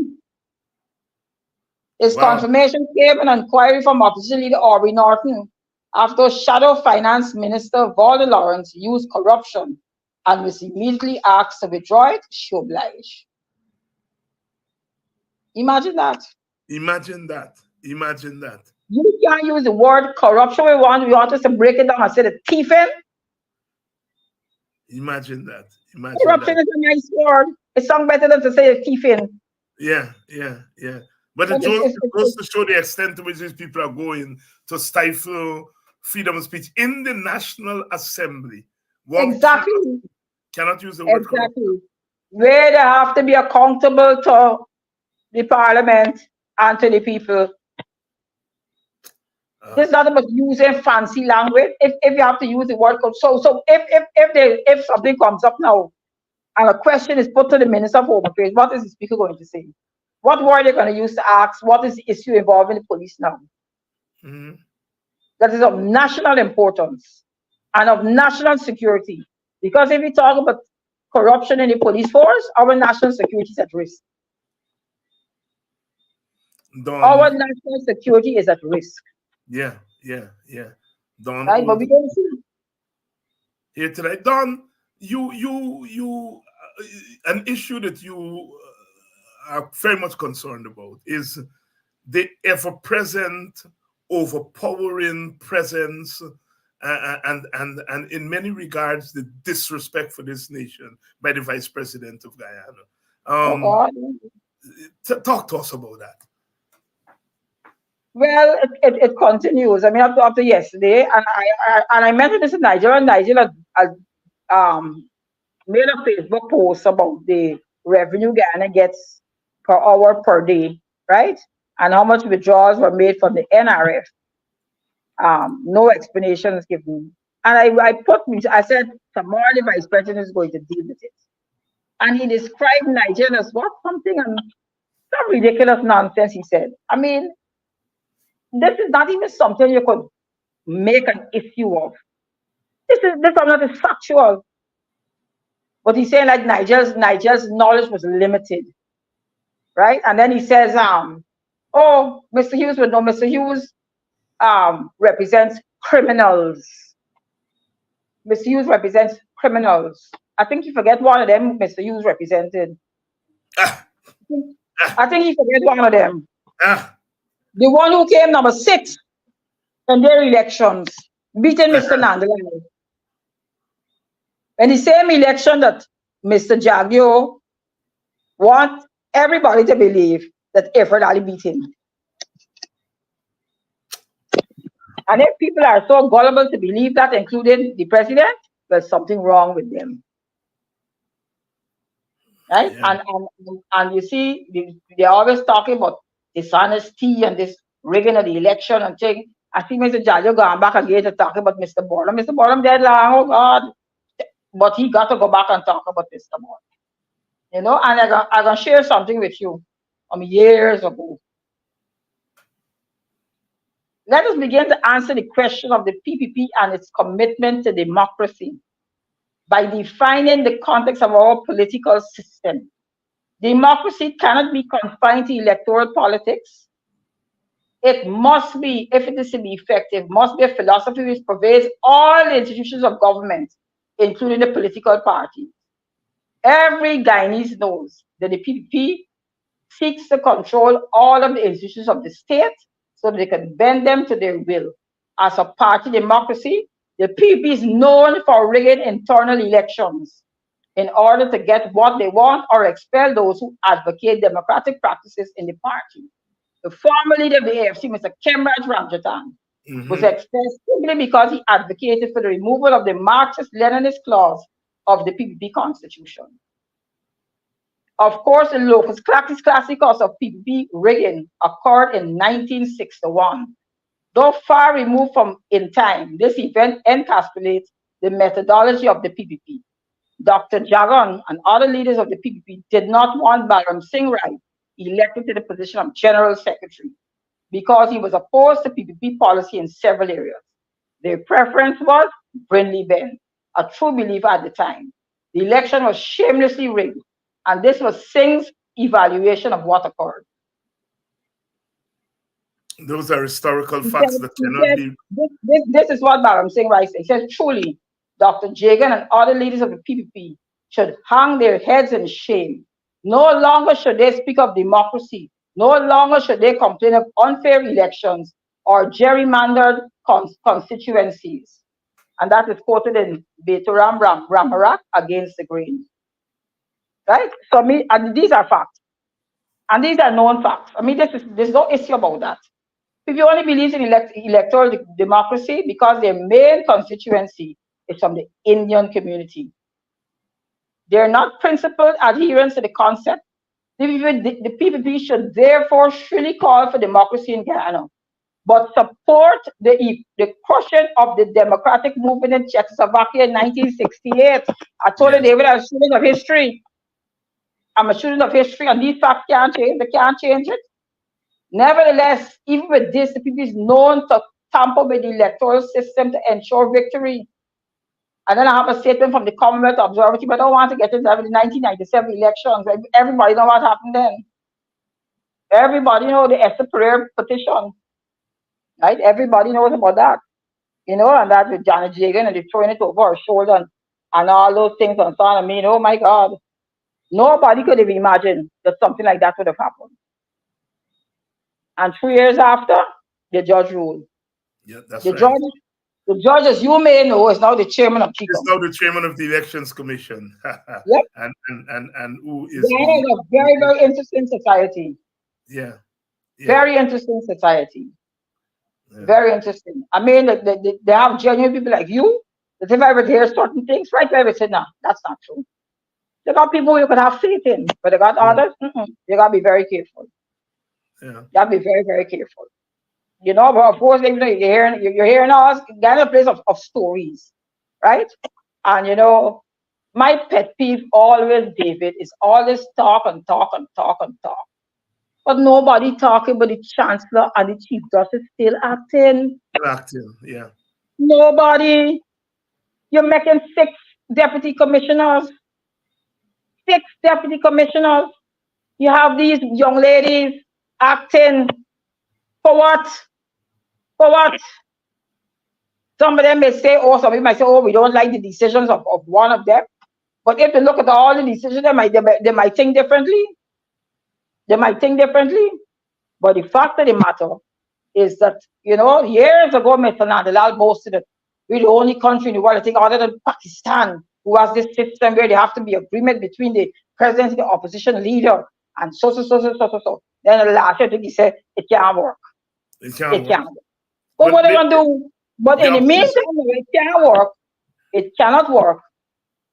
His confirmation came in an inquiry from Opposition Leader Aubrey Norton after Shadow Finance Minister Valda Lawrence used corruption and was immediately asked to withdraw it, she obliged. Imagine that. You can't use the word corruption. We want us to break it down and say the thieving. Imagine that. Corruption is a nice word. It sounds better than to say thieving. Yeah. But it goes to show the extent to which these people are going to stifle freedom of speech in the National Assembly. Exactly. Cannot use the word corruption. Where they have to be accountable to the Parliament and to the people. It's not about using fancy language. If you have to use the word, so if something comes up now and a question is put to the Minister of Home Affairs, what is the Speaker going to say? What word are they going to use to ask? What is the issue involving the police now? That is of national importance and of national security. Because if we talk about corruption in the police force, our national security is at risk. Our national security is at risk. Yeah. Dawn, right, but we don't see here tonight. Dawn, you an issue that you are very much concerned about is the ever-present, overpowering presence and in many regards the disrespect for this nation by the Vice President of Guyana. Talk to us about that. Well, it continues. I mean, up to yesterday, and I mentioned this in Nigeria. Nigeria made a Facebook post about the revenue Guyana gets per hour per day, right? And how much withdrawals were made from the NRF. No explanation is given. And I said, tomorrow the Vice President is going to deal with it. And he described Nigeria as what? Some ridiculous nonsense, he said. I mean, this is not even something you could make an issue of. This not is factual. But he's saying like Nigel's knowledge was limited, right? And then he says, oh, Mr. Hughes would know. Mr. Hughes represents criminals. Mr. Hughes represents criminals. I think you forget one of them. Mr. Hughes represented. I think you forget one of them. The one who came number 6 in their elections, beating Mr. Nandalai. In the same election that Mr. Jagyo want everybody to believe that Efred Ali beat him. And if people are so gullible to believe that, including the president, there's something wrong with them. Right? Yeah. And you see, they're always talking about dishonesty and this rigging of the election and thing. I think Mr. Jagyo going back again to talk about Mr. Bolam. Mr. Bolam dead long, oh God. But he got to go back and talk about Mr. Bolam. You know, and I'm going to share something with you from years ago. Let us begin to answer the question of the PPP and its commitment to democracy by defining the context of our political system. Democracy cannot be confined to electoral politics. It must be, if it is to be effective, must be a philosophy which pervades all the institutions of government, including the political parties. Every Guyanese knows that the PPP seeks to control all of the institutions of the state so that they can bend them to their will. As a party democracy, the PPP is known for rigging internal elections in order to get what they want or expel those who advocate democratic practices in the party. The former leader of the AFC, Mr. Kemraj Ramjatan, was expelled simply because he advocated for the removal of the Marxist-Leninist clause of the PPP constitution. Of course, the locus classicus of PPP rigging occurred in 1961. Though far removed from in time, this event encapsulates the methodology of the PPP. Dr. Jagan and other leaders of the PPP did not want Balram Singh Rai elected to the position of General Secretary because he was opposed to PPP policy in several areas. Their preference was Brindley Ben, a true believer at the time. The election was shamelessly rigged, and this was Singh's evaluation of what occurred. Those are historical facts that cannot be... This is what Balram Singh Rai said. He says, truly, Dr. Jagan and other leaders of the PPP should hang their heads in shame. No longer should they speak of democracy. No longer should they complain of unfair elections or gerrymandered constituencies. And that is quoted in Beturam Ramarak Against the Grain. Right? So and these are facts. And these are known facts. I mean, there's no issue about that. If you only believe in electoral democracy because their main constituency is from the Indian community. They're not principled adherents to the concept. The PPP should therefore surely call for democracy in Guyana, but support the crushing of the democratic movement in Czechoslovakia in 1968. I told you, David, I'm a student of history. I'm a student of history, and these facts can't change. They can't change it. Nevertheless, even with this, the PPP is known to tamper with the electoral system to ensure victory. And then I have a statement from the Commonwealth Observatory, but I don't want to get into the 1997 elections. Everybody knows what happened then. Everybody knows the Esther Pereira petition, right? Everybody knows about that, you know, and that with Janet Jagan and they throwing it over her shoulder and all those things and so on. I mean, oh my God, nobody could have imagined that something like that would have happened. And 3 years after, the judge ruled. Yeah, that's right. The judge, as you may know, is now the chairman of CHICO. He's now the chairman of the Elections Commission. Yep. And who is... Guyana is a very, very interesting society. Yeah. Very interesting society. Yeah. Very interesting. I mean, they have genuine people like you, that if I would hear certain things, right there, I would say, no, that's not true. They got people you could have faith in, but they got others, you got to be very careful. Yeah. You got to be very, very careful. You know, but of course, you're hearing us, Guyana a place of stories, right? And, you know, my pet peeve always, David, is always talk and talk and talk and talk. But nobody talking about the chancellor and the chief justice still acting. Acting, yeah. Nobody. You're making 6 deputy commissioners. 6 deputy commissioners. You have these young ladies acting for what? For what? Some of them may say, oh, some people might say, oh, we don't like the decisions of one of them. But if you look at all the decisions, they might think differently. They might think differently. But the fact of the matter is that, years ago, Mr. Nandalal boasted that we're the only country in the world, I think, other than Pakistan, who has this system where there have to be agreement between the president and the opposition leader, and so. Then last year, I think he said, it can't work. It can't work. But what are they going to do? But in the meantime, it can't work. It cannot work,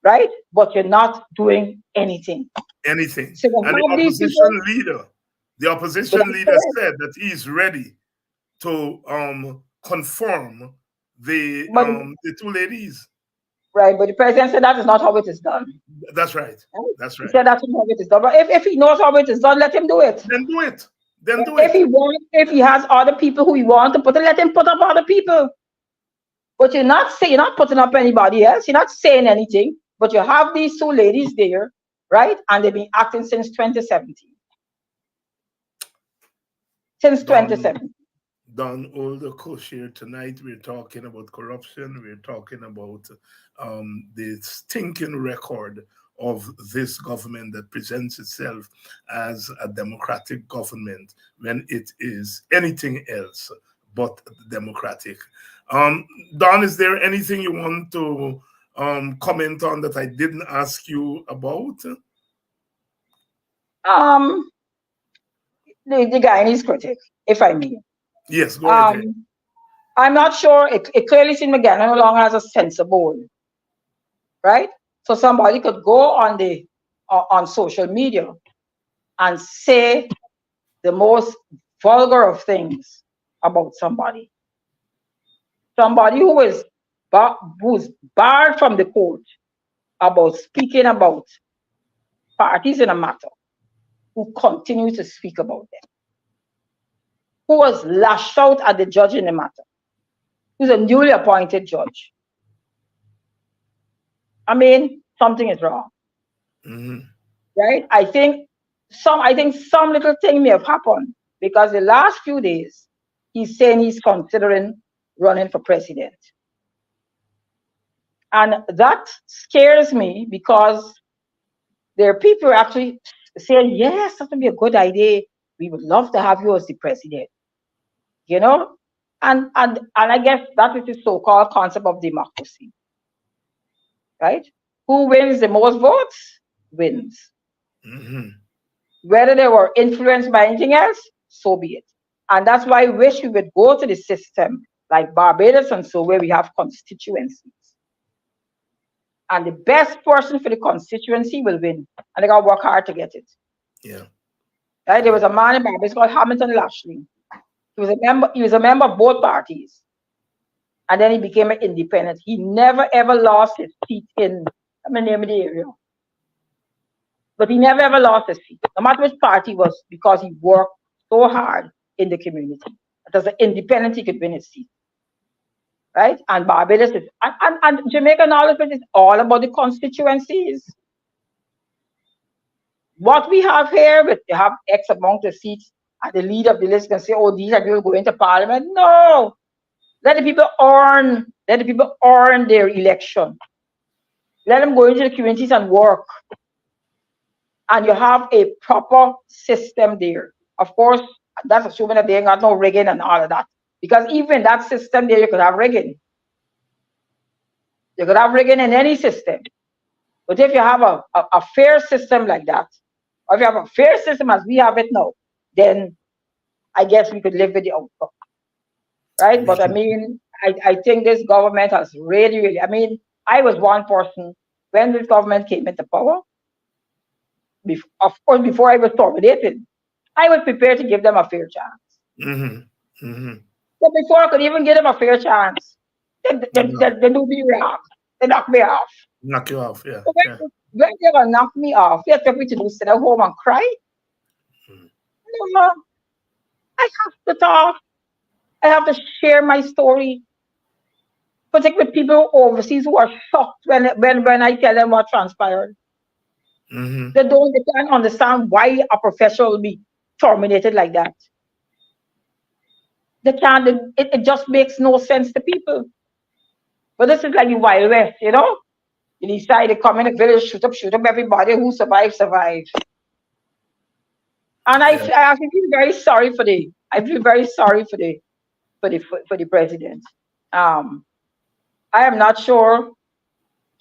right? But you're not doing anything. Anything. So and the opposition leader said that he's ready to confirm the 2 ladies. Right, but the president said that is not how it is done. That's right. That's right. He said that's not how it is done. But if he knows how it is done, let him do it. Then do it. If he has other people who he wants to put, let him put up other people. But you're not putting up anybody else. You're not saying anything. But you have these 2 ladies there, right? And they've been acting since 2017. Since 2017. Dawn Holder Cush here tonight. We're talking about corruption. We're talking about the stinking record of this government that presents itself as a democratic government when it is anything else but democratic. Dawn, is there anything you want to comment on that I didn't ask you about? The Guyanese critic, if I may. Yes, go ahead. I'm not sure. It clearly seems Guyana no longer has a censor board, right? So somebody could go on social media and say the most vulgar of things about somebody. Somebody who's barred from the court about speaking about parties in a matter, who continue to speak about them, who was lashed out at the judge in the matter, who's a newly appointed judge. I mean, something is wrong, right? I think some little thing may have happened, because the last few days he's saying he's considering running for president, and that scares me, because there are people who are actually saying, yes, that would be a good idea. We would love to have you as the president, and I guess that is the so-called concept of democracy, right? Who wins the most votes wins. Whether they were influenced by anything else, so be it. And that's why I wish we would go to the system like Barbados and so, where we have constituencies. And the best person for the constituency will win. And they got to work hard to get it. Yeah. Right? There was a man in Barbados called Hamilton Lashley. He was a member of both parties. And then he became an independent. He never ever lost his seat in, I'm going to name the area. But he never ever lost his seat, no matter which party was, because he worked so hard in the community. As an independent, he could win his seat. Right? And Barbados is, and Jamaica knowledge is all about the constituencies. What we have here, with you have X amount of seats, and the leader of the list can say, oh, these are people going to parliament. No. Let the people earn their election. Let them go into the communities and work. And you have a proper system there. Of course, that's assuming that they ain't got no rigging and all of that. Because even that system there, you could have rigging. You could have rigging in any system. But if you have a fair system like that, or if you have a fair system as we have it now, then I guess we could live with the outcome. Right? But I mean, I think this government has really, I mean, I was one person when this government came into power. Of course, before I was terminated, I was prepared to give them a fair chance. But before I could even give them a fair chance, they do me wrong. They knock me off. Knock you off, yeah. So when they're going to knock me off, they expect me to do sit at home and cry? No, I have to talk. I have to share my story. Particularly with people overseas who are shocked when I tell them what transpired. Mm-hmm. They can't understand why a professional will be terminated like that. They can't, it just makes no sense to people. But this is like the Wild West, you know? You decide to come in a village, shoot up everybody who survives. And Yeah. I actually feel very sorry for the president. I am not sure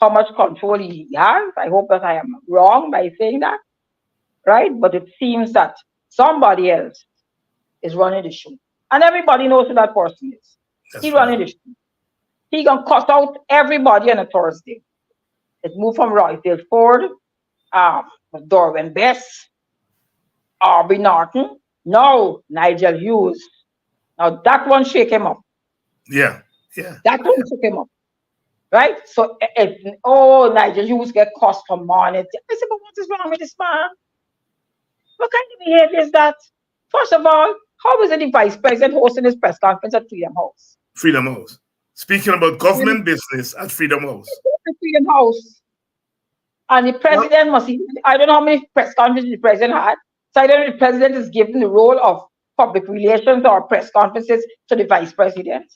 how much control he has. I hope that I am wrong by saying that, right? But it seems that somebody else is running the show. And everybody knows who that person is. He That's right. running the show. He gonna cut out everybody on a Thursday. It moved from Royfield Ford, Dorwin Bess, Arby Norton. No, Nigel Hughes. Now that one shake him up. Yeah. Yeah. That one shake him up. Right? So Nigel Hughes get cost for money. I said, but what is wrong with this man? What kind of behavior is that? First of all, how is it the vice president hosting his press conference at Freedom House? Freedom House. Speaking about government business at Freedom House. Freedom House. And the president I don't know how many press conferences the president had. So I don't know if the president is given the role of public relations or press conferences to the vice president.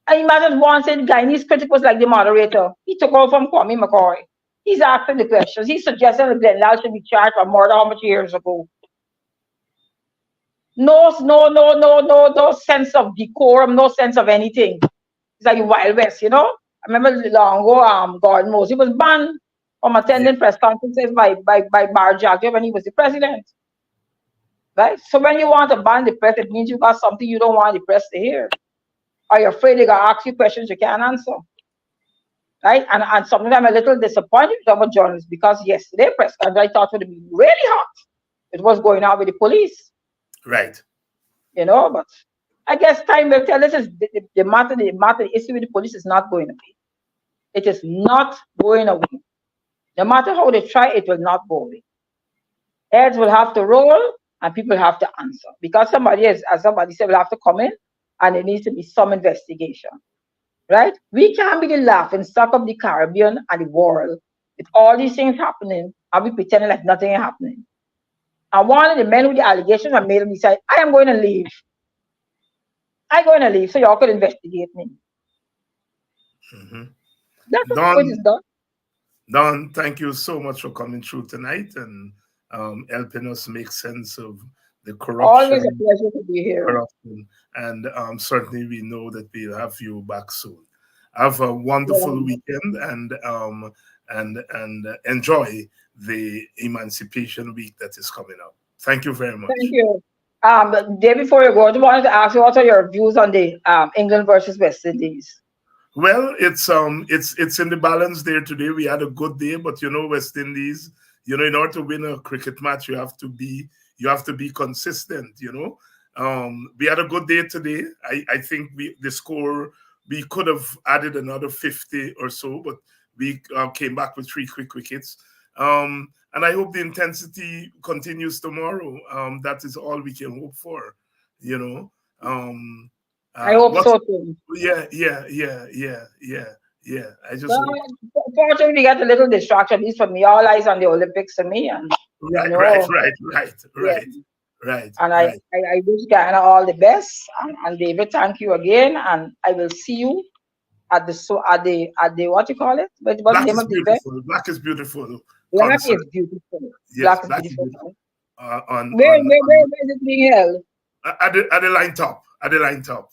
And imagine once the Guyanese critic was like the moderator. He took over from Kwame McCoy. He's asking the questions. He's suggesting that Glenn should be charged for murder how much years ago. No sense of decorum, no sense of anything. It's like the Wild West, you know? I remember long ago, Gordon Mosey was banned from attending press conferences by Bar Jagger when he was the president. Right? So when you want to ban the press, it means you got something you don't want the press to hear. Or you're afraid they're going to ask you questions you can't answer. Right? And sometimes I'm a little disappointed with our journalists because yesterday press conference I thought would be really hot. It was going on with the police. Right. You know, but I guess time will tell. This is the matter, the issue with the police is not going away. It is not going away. No matter how they try, it will not go away. Heads will have to roll and people have to answer. Because somebody, as somebody said, will have to come in and there needs to be some investigation. Right? We can't be the laughing stock of the Caribbean and the world with all these things happening and we pretending like nothing is happening. And one of the men with the allegations are made him decide, I am going to leave. I'm going to leave so y'all could investigate me. Mm-hmm. That's how it is done. Dawn, thank you so much for coming through tonight and helping us make sense of the corruption. Always a pleasure to be here. And certainly we know that we'll have you back soon. Have a wonderful weekend and enjoy the Emancipation Week that is coming up. Thank you very much. Thank you. Day before you go, I wanted to ask you what are your views on the England versus West Indies? Well, it's in the balance there today. We had a good day, but you know, West Indies, you know, in order to win a cricket match, you have to be consistent, you know. We had a good day today. I think the score, we could have added another 50 or so, but we came back with 3 quick wickets. And I hope the intensity continues tomorrow. That is all we can hope for, you know. I hope so too. Yeah. I just hope. Unfortunately, we got a little distraction. At least for me, all eyes on the Olympics for me. And right. And I wish Guyana all the best. And David, thank you again. And I will see you at the what you call it? What's the name of the event? Black is Beautiful. Black is Beautiful. Yes, Black is Beautiful. Where is it being held? At the line top. At the line top.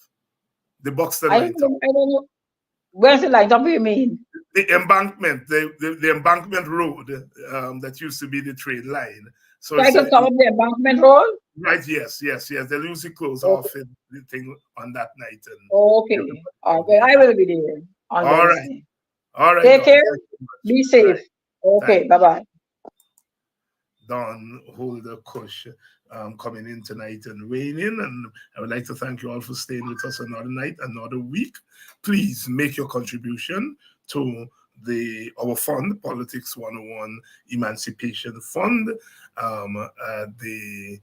The Buxton line top. I don't know. Where's the line top? What do you mean? The embankment, the embankment road that used to be the train line. So I can come up the embankment road? Right, yes. They usually close off the thing on that night. And okay. I will be there. All right. Take care. Be safe. Right. Okay, bye-bye. Dawn Holder Cush coming in tonight and weighing in. And I would like to thank you all for staying with us another night, another week. Please make your contribution to our fund, Politics 101 Emancipation Fund. The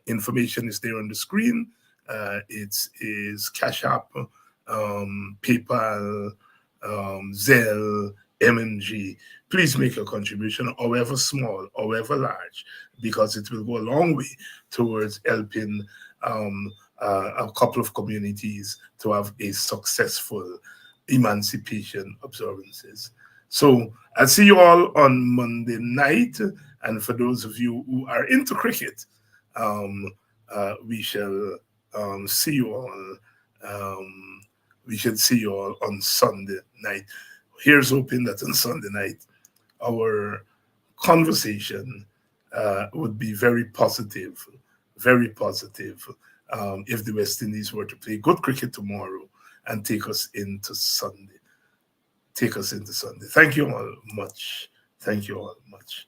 Information is there on the screen. It is Cash App, PayPal, Zelle, MNG. Please make a contribution, however small, however large, because it will go a long way towards helping a couple of communities to have a successful emancipation observances. So I'll see you all on Monday night. And for those of you who are into cricket, we shall see you all. We shall see you all on Sunday night. Here's hoping that on Sunday night, our conversation would be very positive, if the West Indies were to play good cricket tomorrow and take us into Sunday. Thank you all much. Thank you all much.